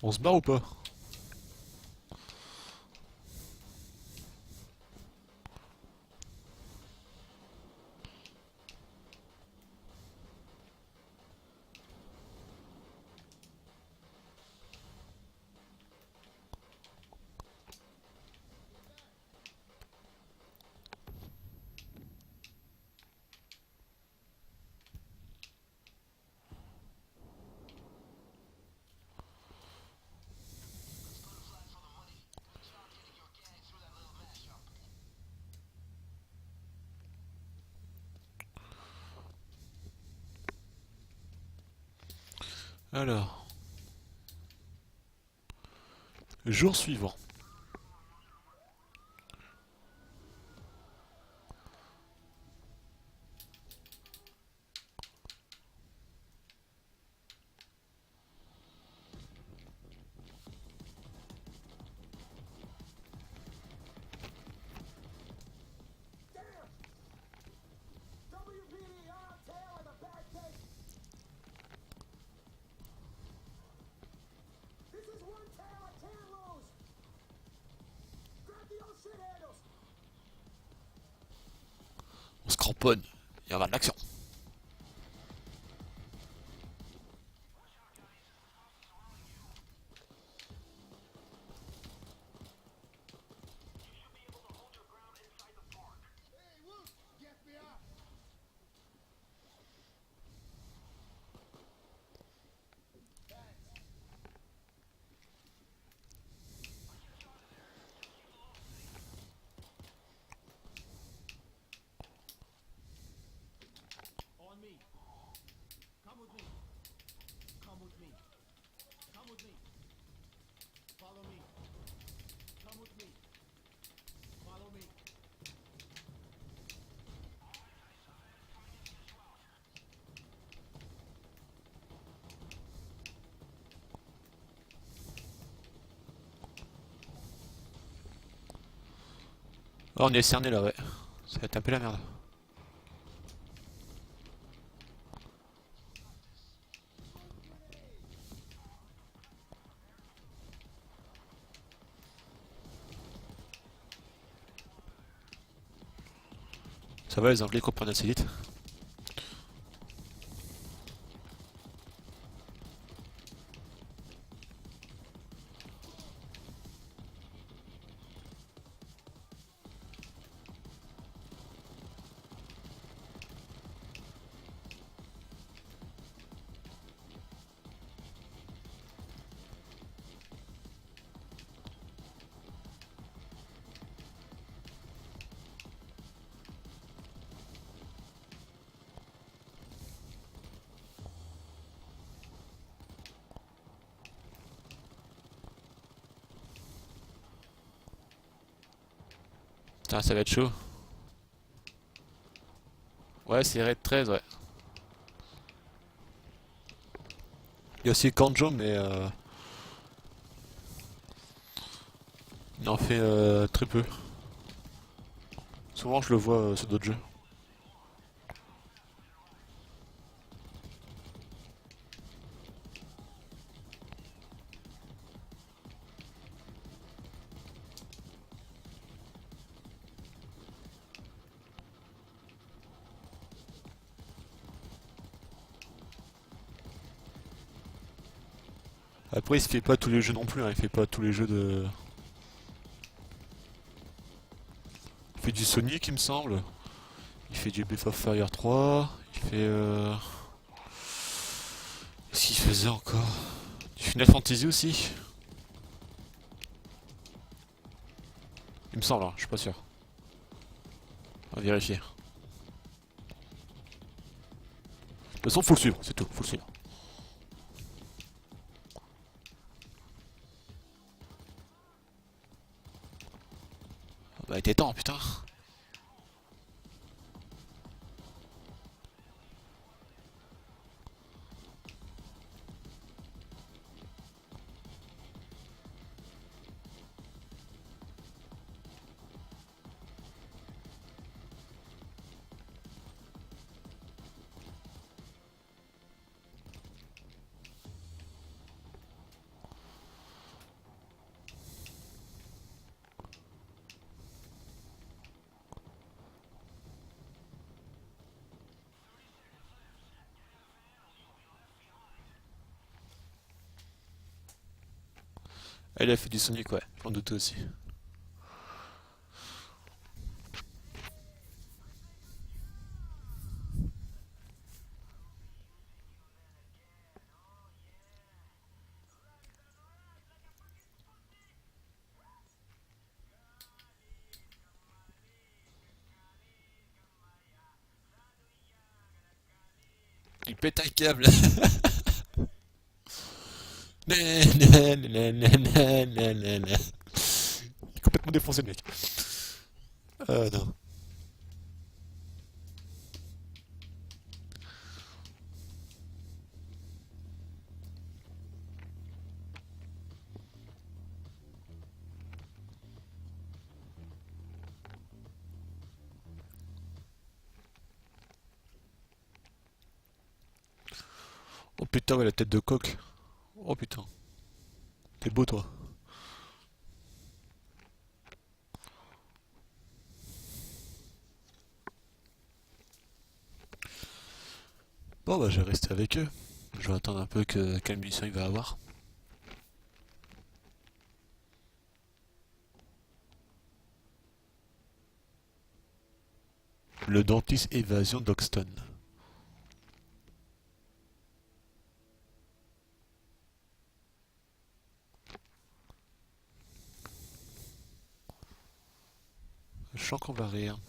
On se barre ou pas? Alors, jour suivant. On se cramponne. Il y aura de l'action. Oh, on est cerné là, ouais. Ça va être un peu la merde. Ça va, les Anglais comprennent assez vite. Putain, ça va être chaud. Ouais, c'est raid 13, ouais. Il y a aussi Kanjo, mais il en fait très peu. Souvent, je le vois sur d'autres jeux. Après, il se fait pas tous les jeux non plus, hein. Il fait pas tous les jeux de. Il fait du Sonic, il me semble. Il fait du Breath of Fire 3. Il fait. Qu'est-ce qu'il faisait encore? Du Final Fantasy aussi. Il me semble, hein, je suis pas sûr. On va vérifier. De toute façon, faut le suivre, c'est tout, faut le suivre. Bah, il était temps, putain. Elle a fait du Sonic, ouais, j'en doutais aussi. Il pète un câble. Il est complètement défoncé, le mec. Non. Oh putain, ouais, la tête de coq. Oh putain. T'es beau, toi. Bon, bah, je vais rester avec eux. Je vais attendre un peu quelle mission il va avoir. Le dentiste évasion d'Oxton. Je sens qu'on va rire.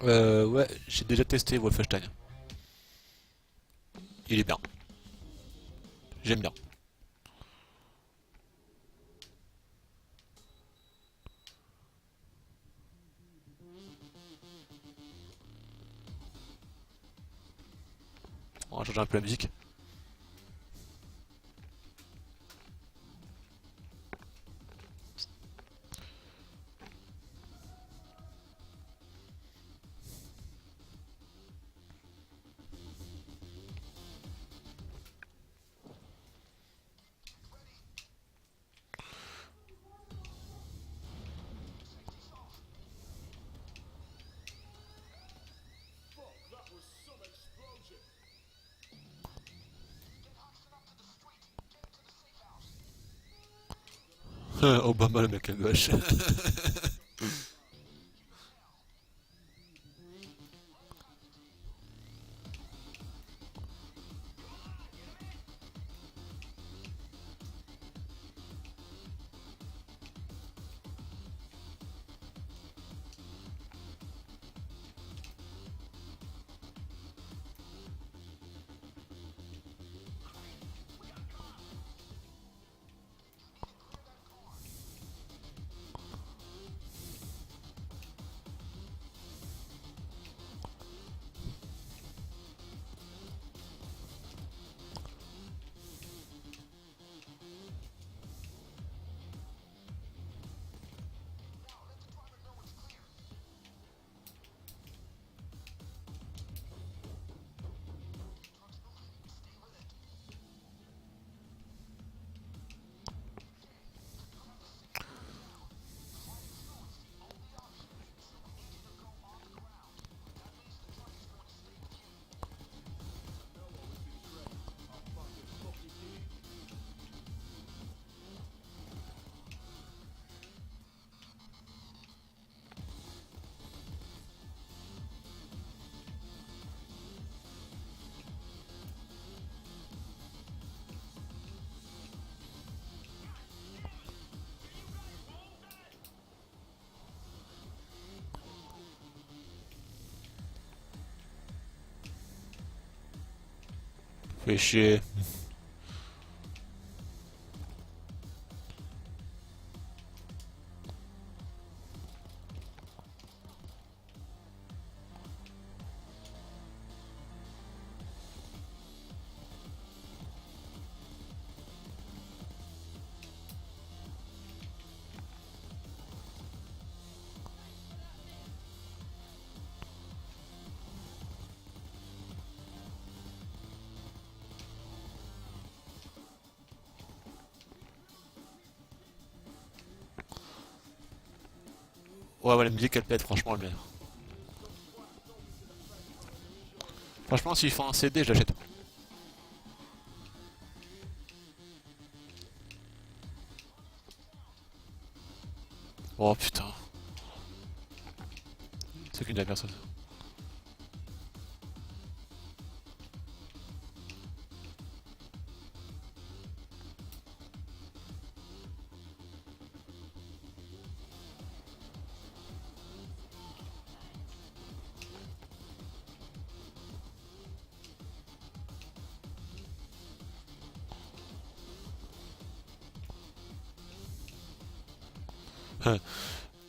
Ouais, j'ai déjà testé Wolfenstein. Il est bien. J'aime bien. On va changer un peu la musique. Obama le mec à gauche. Fais chier. Ouais, ouais, la musique elle pète, franchement, elle met. Franchement, s'ils font un CD, je l'achète. Oh putain, c'est qu'une de la personne.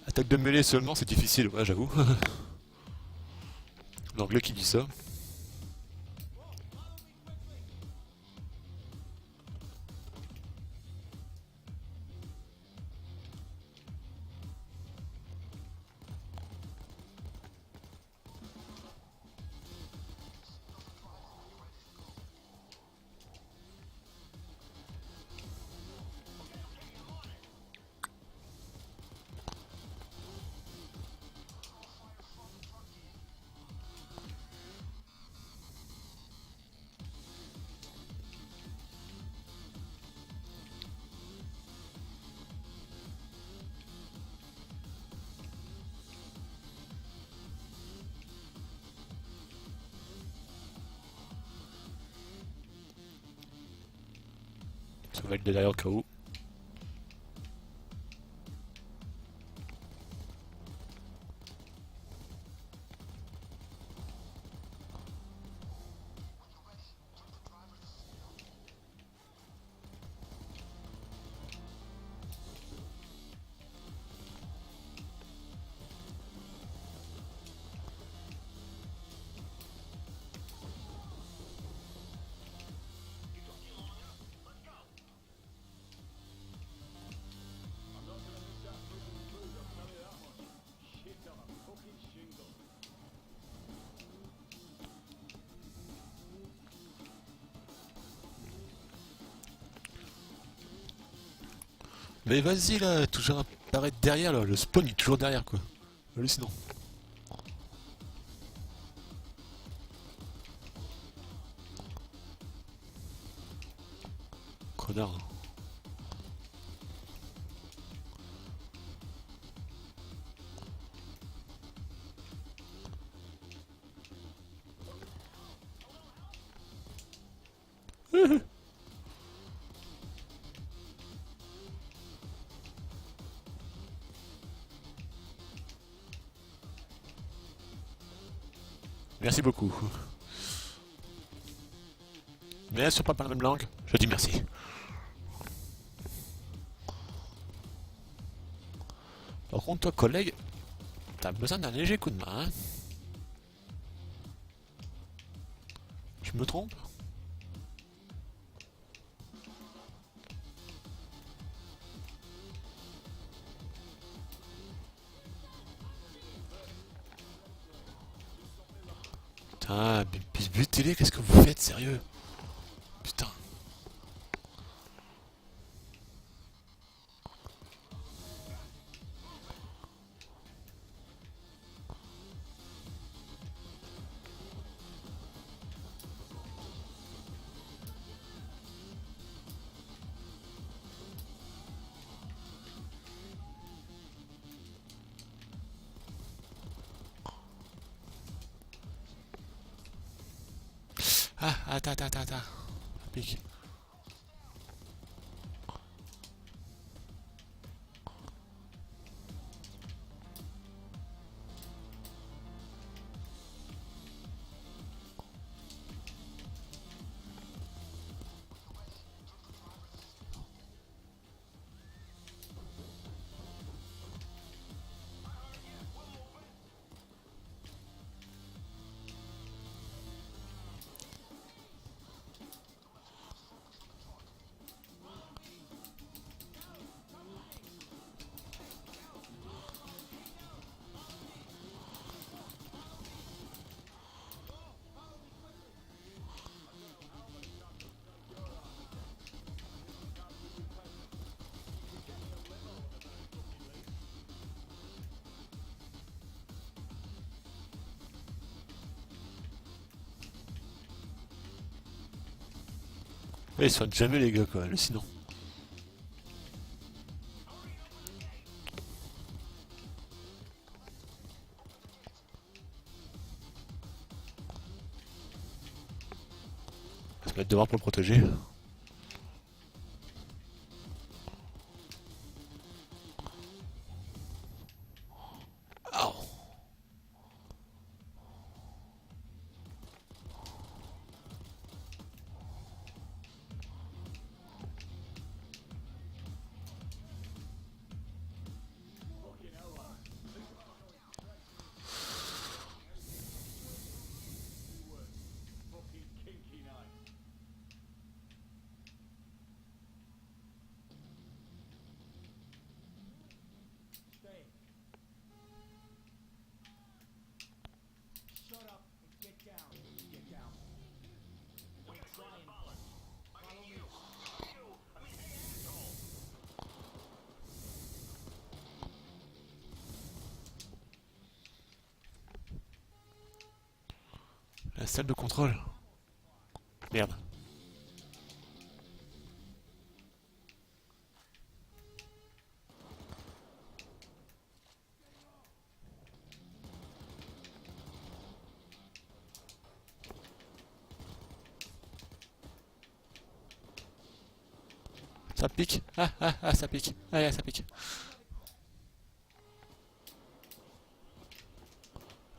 Attaque de mêlée seulement, c'est difficile, ouais, j'avoue. L'anglais qui dit ça. Ça va être de derrière au cas où. Mais vas-y là, toujours apparaître derrière là, le spawn il est toujours derrière quoi. Hallucinant. Connard. Merci beaucoup. Mais si on parle pas la même langue, je dis merci. Par contre, toi, collègue, t'as besoin d'un léger coup de main. Hein, je me trompe? Putain, butez-les, qu'est-ce que vous faites, sérieux? Putain. Ah, attends. Pique. Ouais, ils soignent jamais les gars, quoi, hallucinant. On va se mettre devant pour le protéger. Oh. La salle de contrôle. Merde. Ça pique. Ça pique. Ah, ça pique.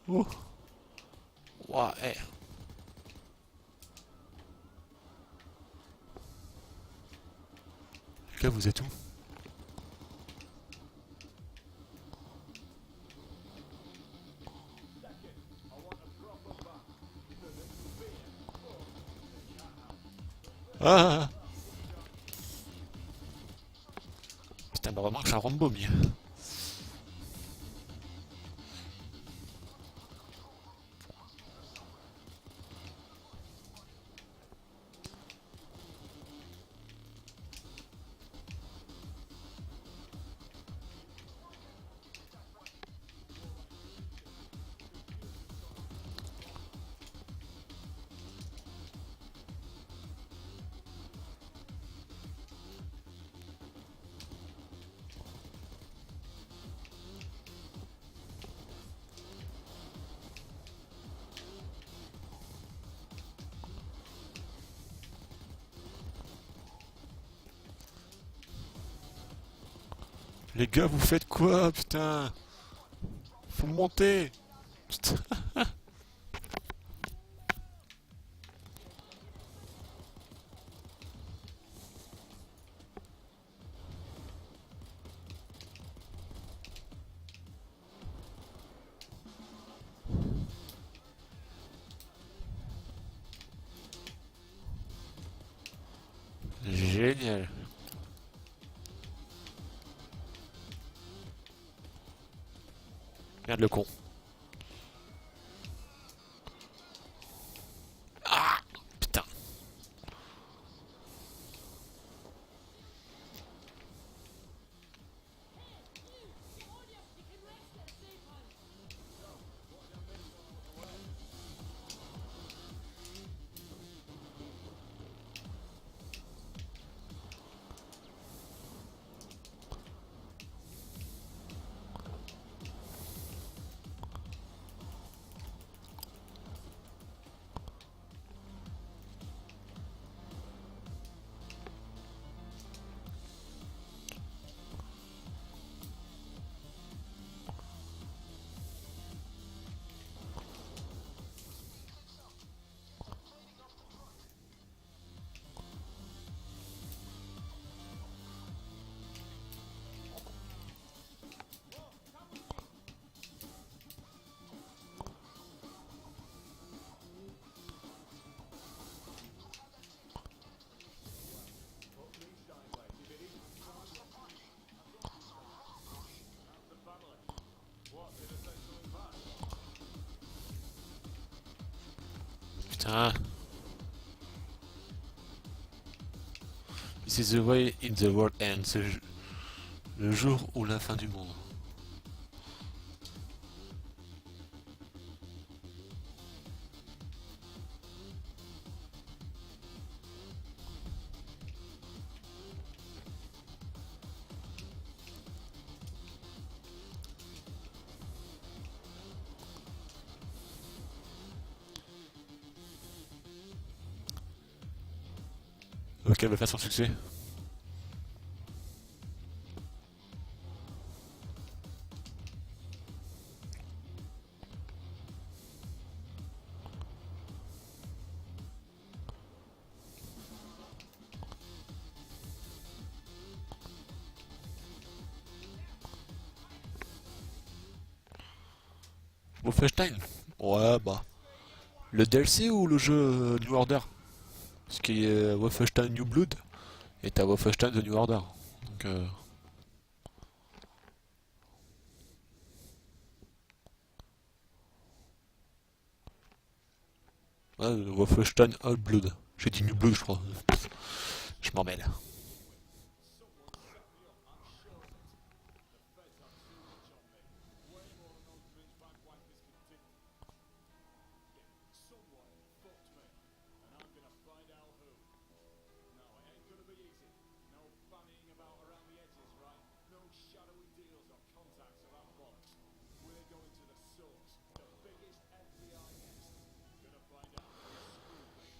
Oh. Ouah, eh. Les gars, vous êtes où? Ah. Putain, bah remarque, j'ai un Rambo, mieux. Les gars, vous faites quoi, putain? Faut monter. Putain. Génial. Merde le con. Ah putain. Putain. This is the way in the world ends. Le jour où la fin du monde. Ok, bah faire son succès. Wolfenstein. Ouais, bah. Le DLC ou le jeu New Order? Ce qui est Wolfenstein New Blood et t'as Wolfenstein The New Order. Donc, ouais, Wolfenstein Old Blood. J'ai dit New Blood, je crois. Je m'en mêle.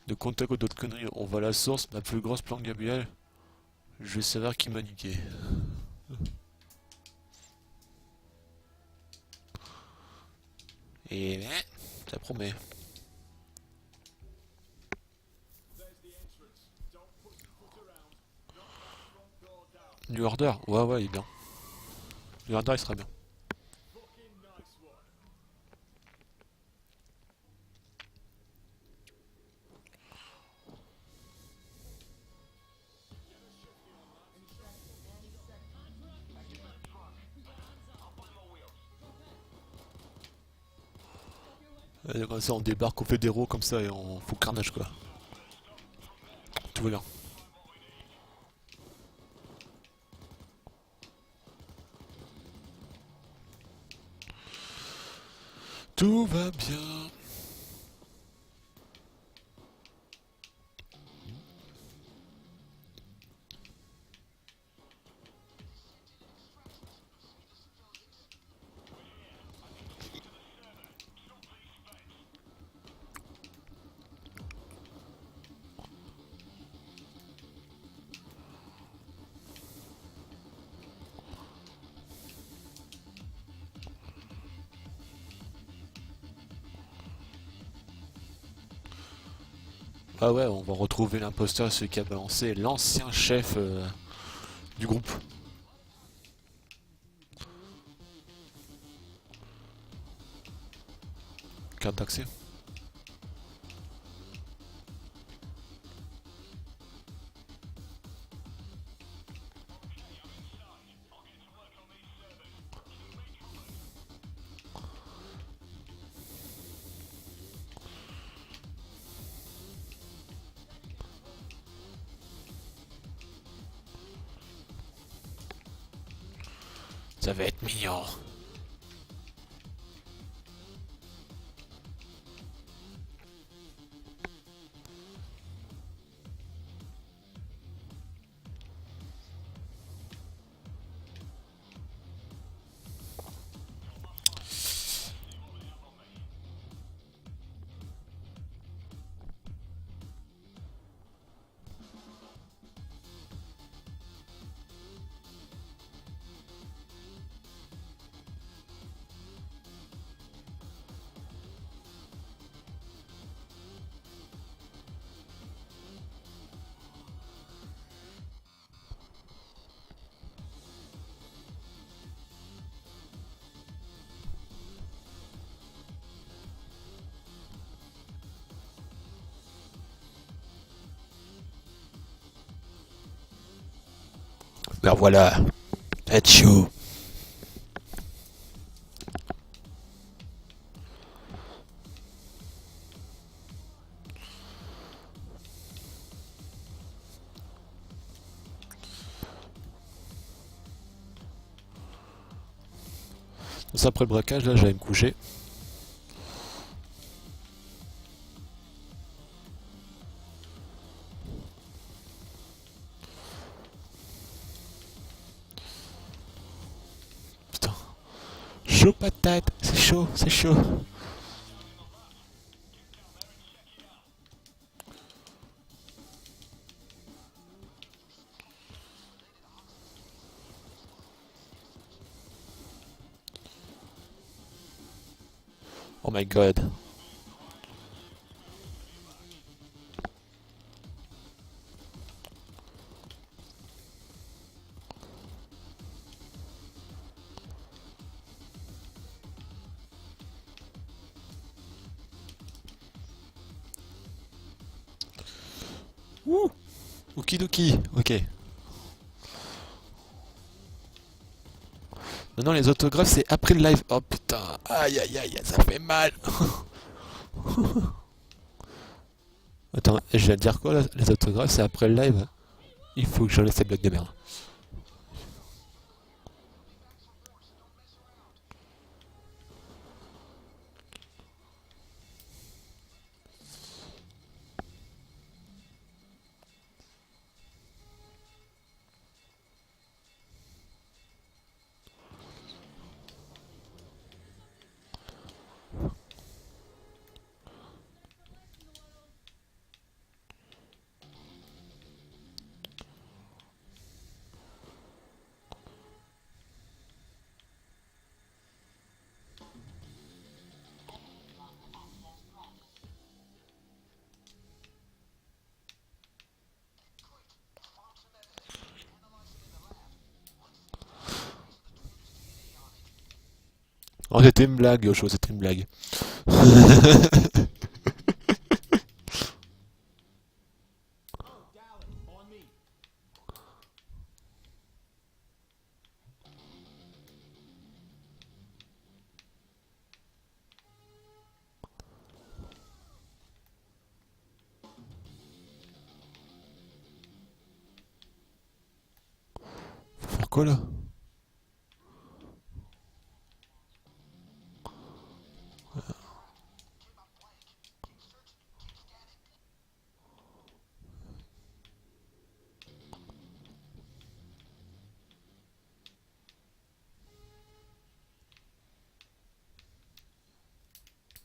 De contact ou d'autres conneries, on va à la source, ma plus grosse planque Gabriel. Je vais savoir qui m'a niqué. Et ça promet. New Order, ouais ouais il est bien. New Order il sera bien. Comme ça on débarque au fédéraux comme ça et on fout carnage quoi. Tout va bien. Tout va bien. Ah ouais, on va retrouver l'imposteur, celui qui a balancé l'ancien chef du groupe. Carte d'accès. Ça va être mignon. Ben voilà, être chaud. Ça, après le braquage, là, j'allais me coucher. Putain. Chaud patate, c'est chaud, c'est chaud. Oh my god. Ouh. Okidoki, ok. Maintenant les autographes c'est après le live. Oh putain, aïe aïe aïe, ça fait mal. Attends, je viens de dire quoi là? Les autographes c'est après le live. Il faut que j'enlève cette blague de merde. Oh c'était une blague, Yocho, c'était une blague. Faut faire quoi là?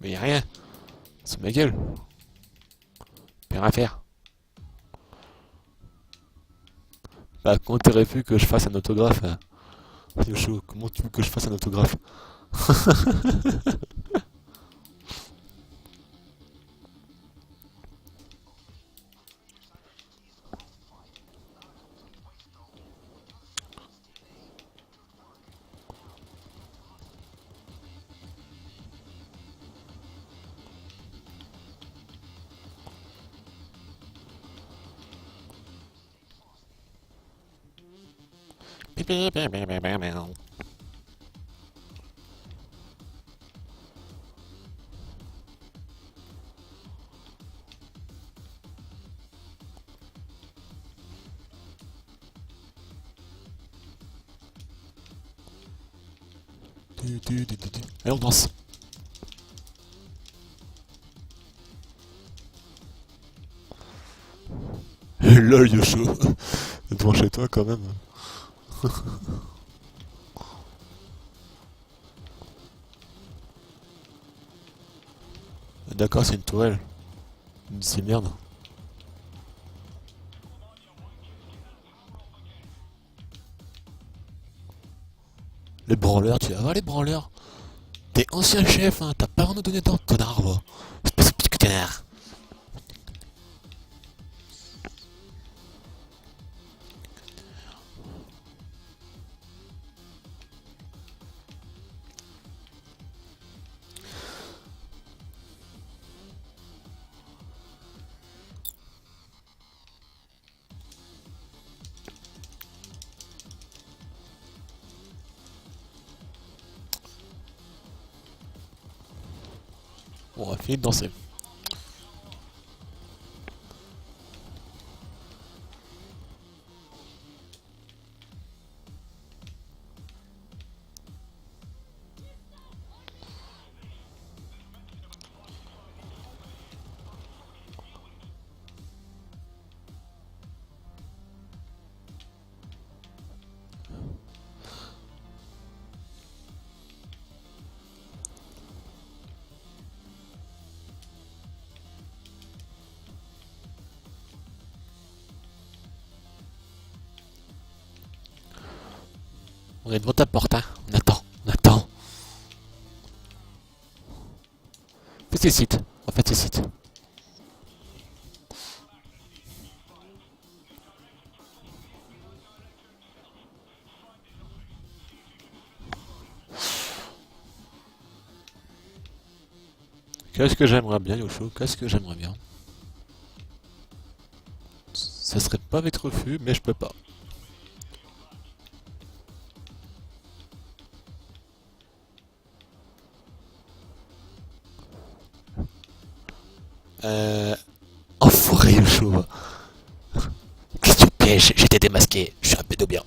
Mais y'a rien, c'est ma gueule. Y'a rien à faire. Bah, comment t'aurais pu que je fasse un autographe hein? Yocho, comment tu veux que je fasse un autographe? Allez, on danse. Lol, Yosho. Devant chez toi quand même. D'accord, c'est une tourelle. C'est merde. Les branleurs, tu vas voir les branleurs. T'es ancien chef, hein, t'as pas vraiment donné d'ordre, connard, va. Espèce de petit connard. Bon, on va finir de danser. On est devant ta porte, hein. On attend, on attend. Fais tes sites. En fait, tes sites. Qu'est-ce que j'aimerais bien, Yosho? Qu'est-ce que j'aimerais bien? Ça serait pas avec refus, mais je peux pas. Enfoiré, Yosho. Qu'est-ce que tu pièges? J'étais démasqué. Je suis un pédobien.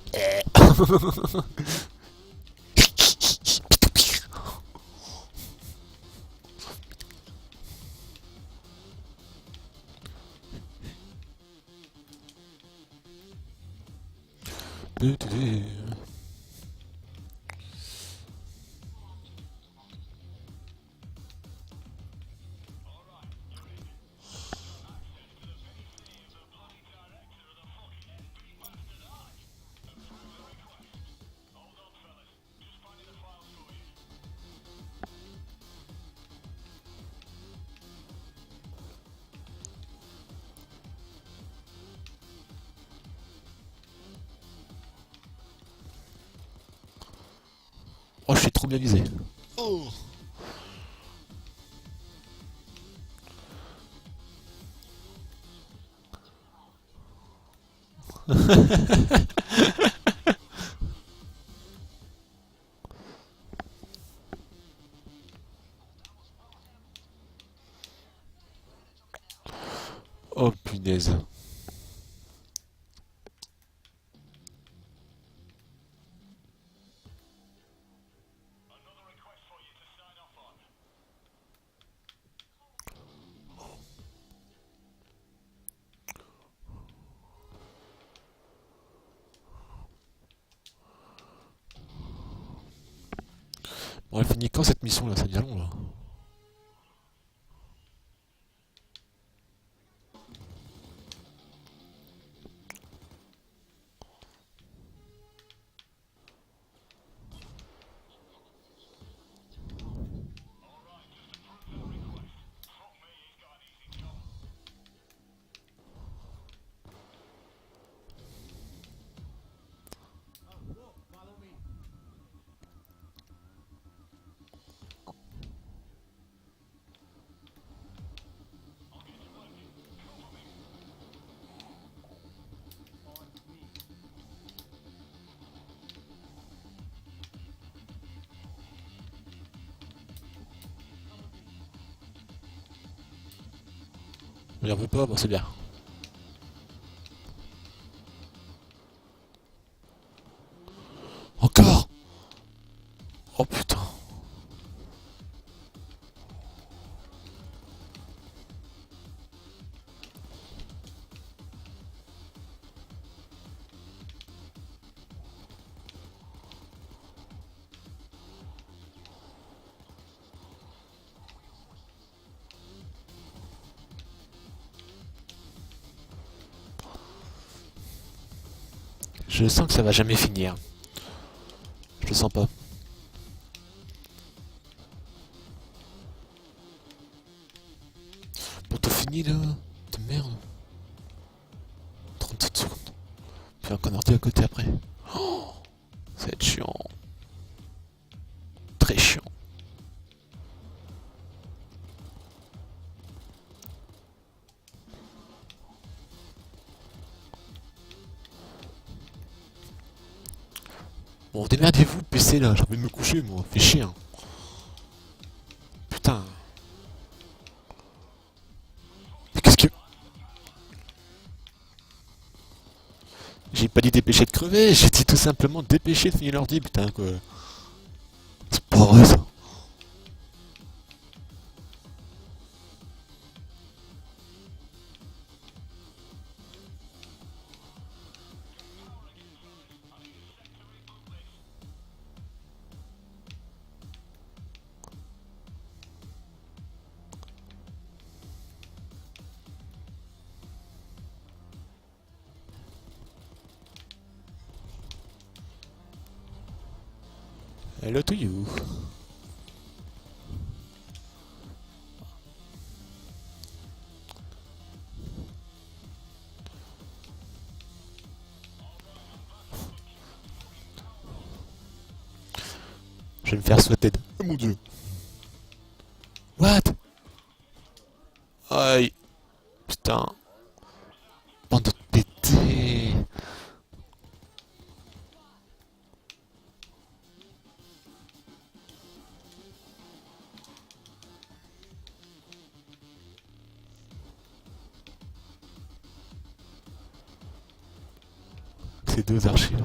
Oh, je suis trop bien visé. Oh. Oh punaise. Bon, elle finit quand cette mission là? Ça devient long là. On en veut pas, bon c'est bien. Encore. Oh putain. Je sens que ça va jamais finir. Je le sens pas. Bon, t'as fini là? De merde. 37 secondes. Puis un ordi à côté après. Oh, ça va être chiant. Très chiant. Bon, démerdez-vous, PC là, j'ai envie de me coucher moi, fait chier. Hein. Putain. Mais qu'est-ce que. J'ai pas dit dépêcher de crever, j'ai dit tout simplement dépêcher de finir l'ordi, putain quoi. C'est pas vrai ça. Hello to you. Je vais me faire souhaiter. Oh mon dieu. What? Aïe. Putain. Bande de pétés. Ces deux archives.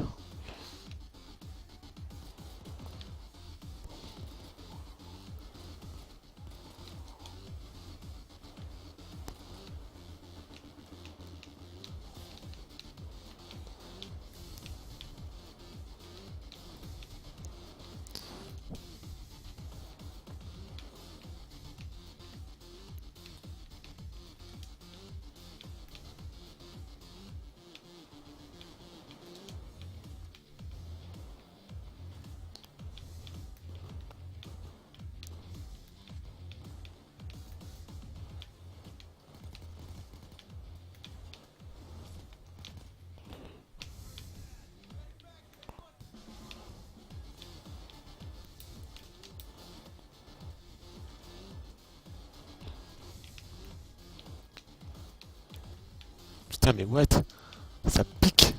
Putain mais what? Ça pique.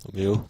Non mais oh.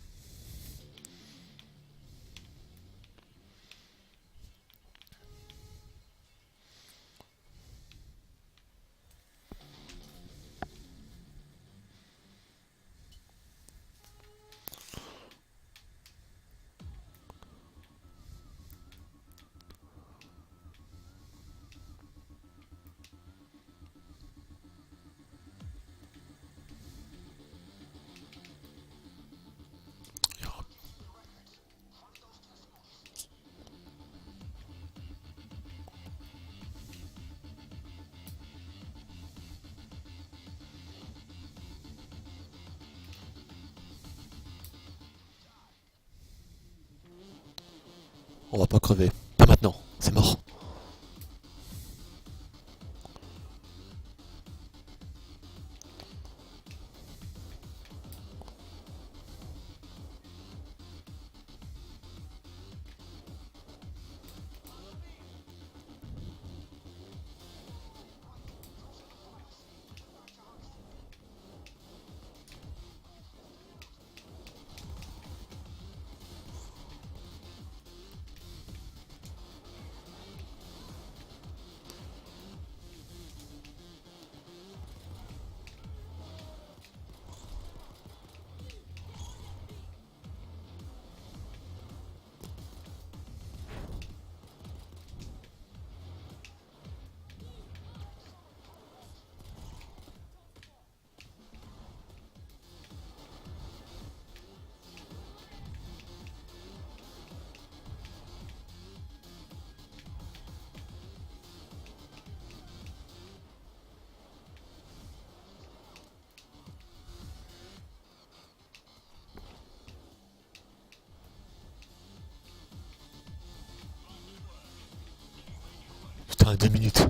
On va pas crever. Pas maintenant. C'est mort. putain, 10 minutes.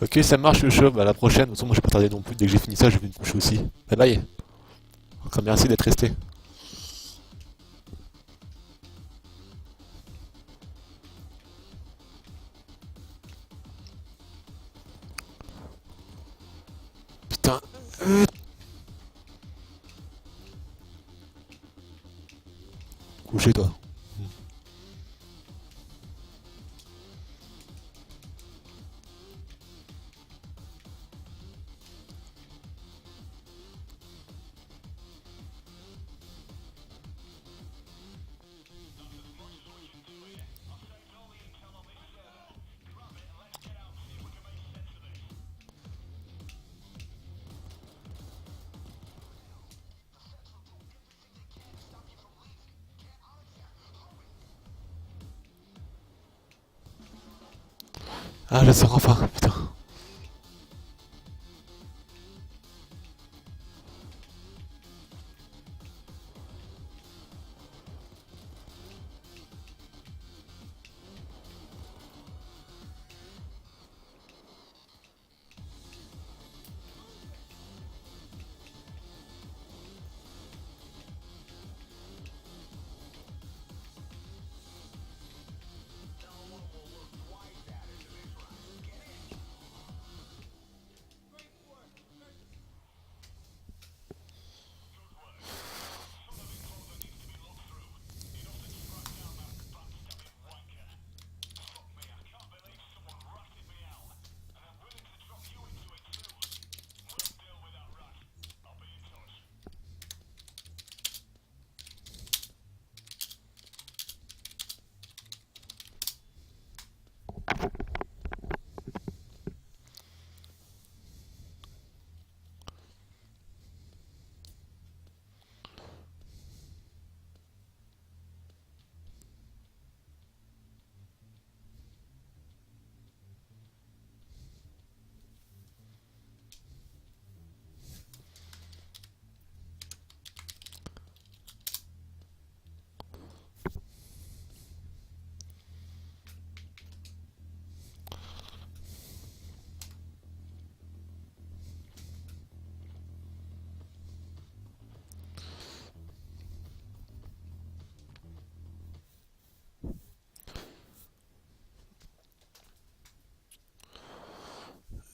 Ok, ça marche le show. Bah, à la prochaine. De toute façon, moi je vais pas tarder non plus. Dès que j'ai fini ça, je vais me coucher aussi. Bye bye. Encore merci d'être resté. Putain. Couchez-toi. Ah, je sors enfin. Putain.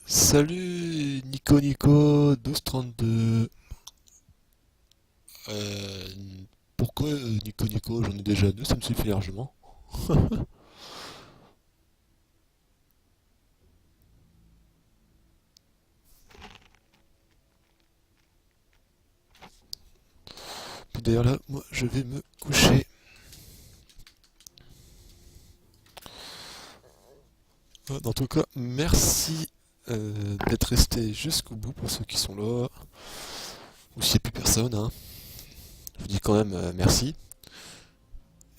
Salut Nico 1232. Euh, Pourquoi Nico? J'en ai déjà deux, ça me suffit largement. Puis d'ailleurs là, moi je vais me coucher. En tout cas, merci d'être resté jusqu'au bout pour ceux qui sont là. Ou s'il n'y a plus personne, hein. Je vous dis quand même merci.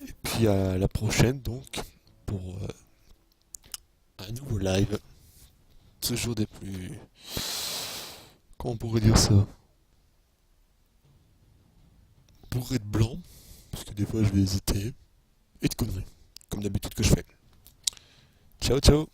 Et puis à la prochaine donc pour un nouveau live. Ce jour des plus... Comment on pourrait dire ça? Pour être blanc, parce que des fois je vais hésiter. Et de conneries, comme d'habitude que je fais. Ciao ciao.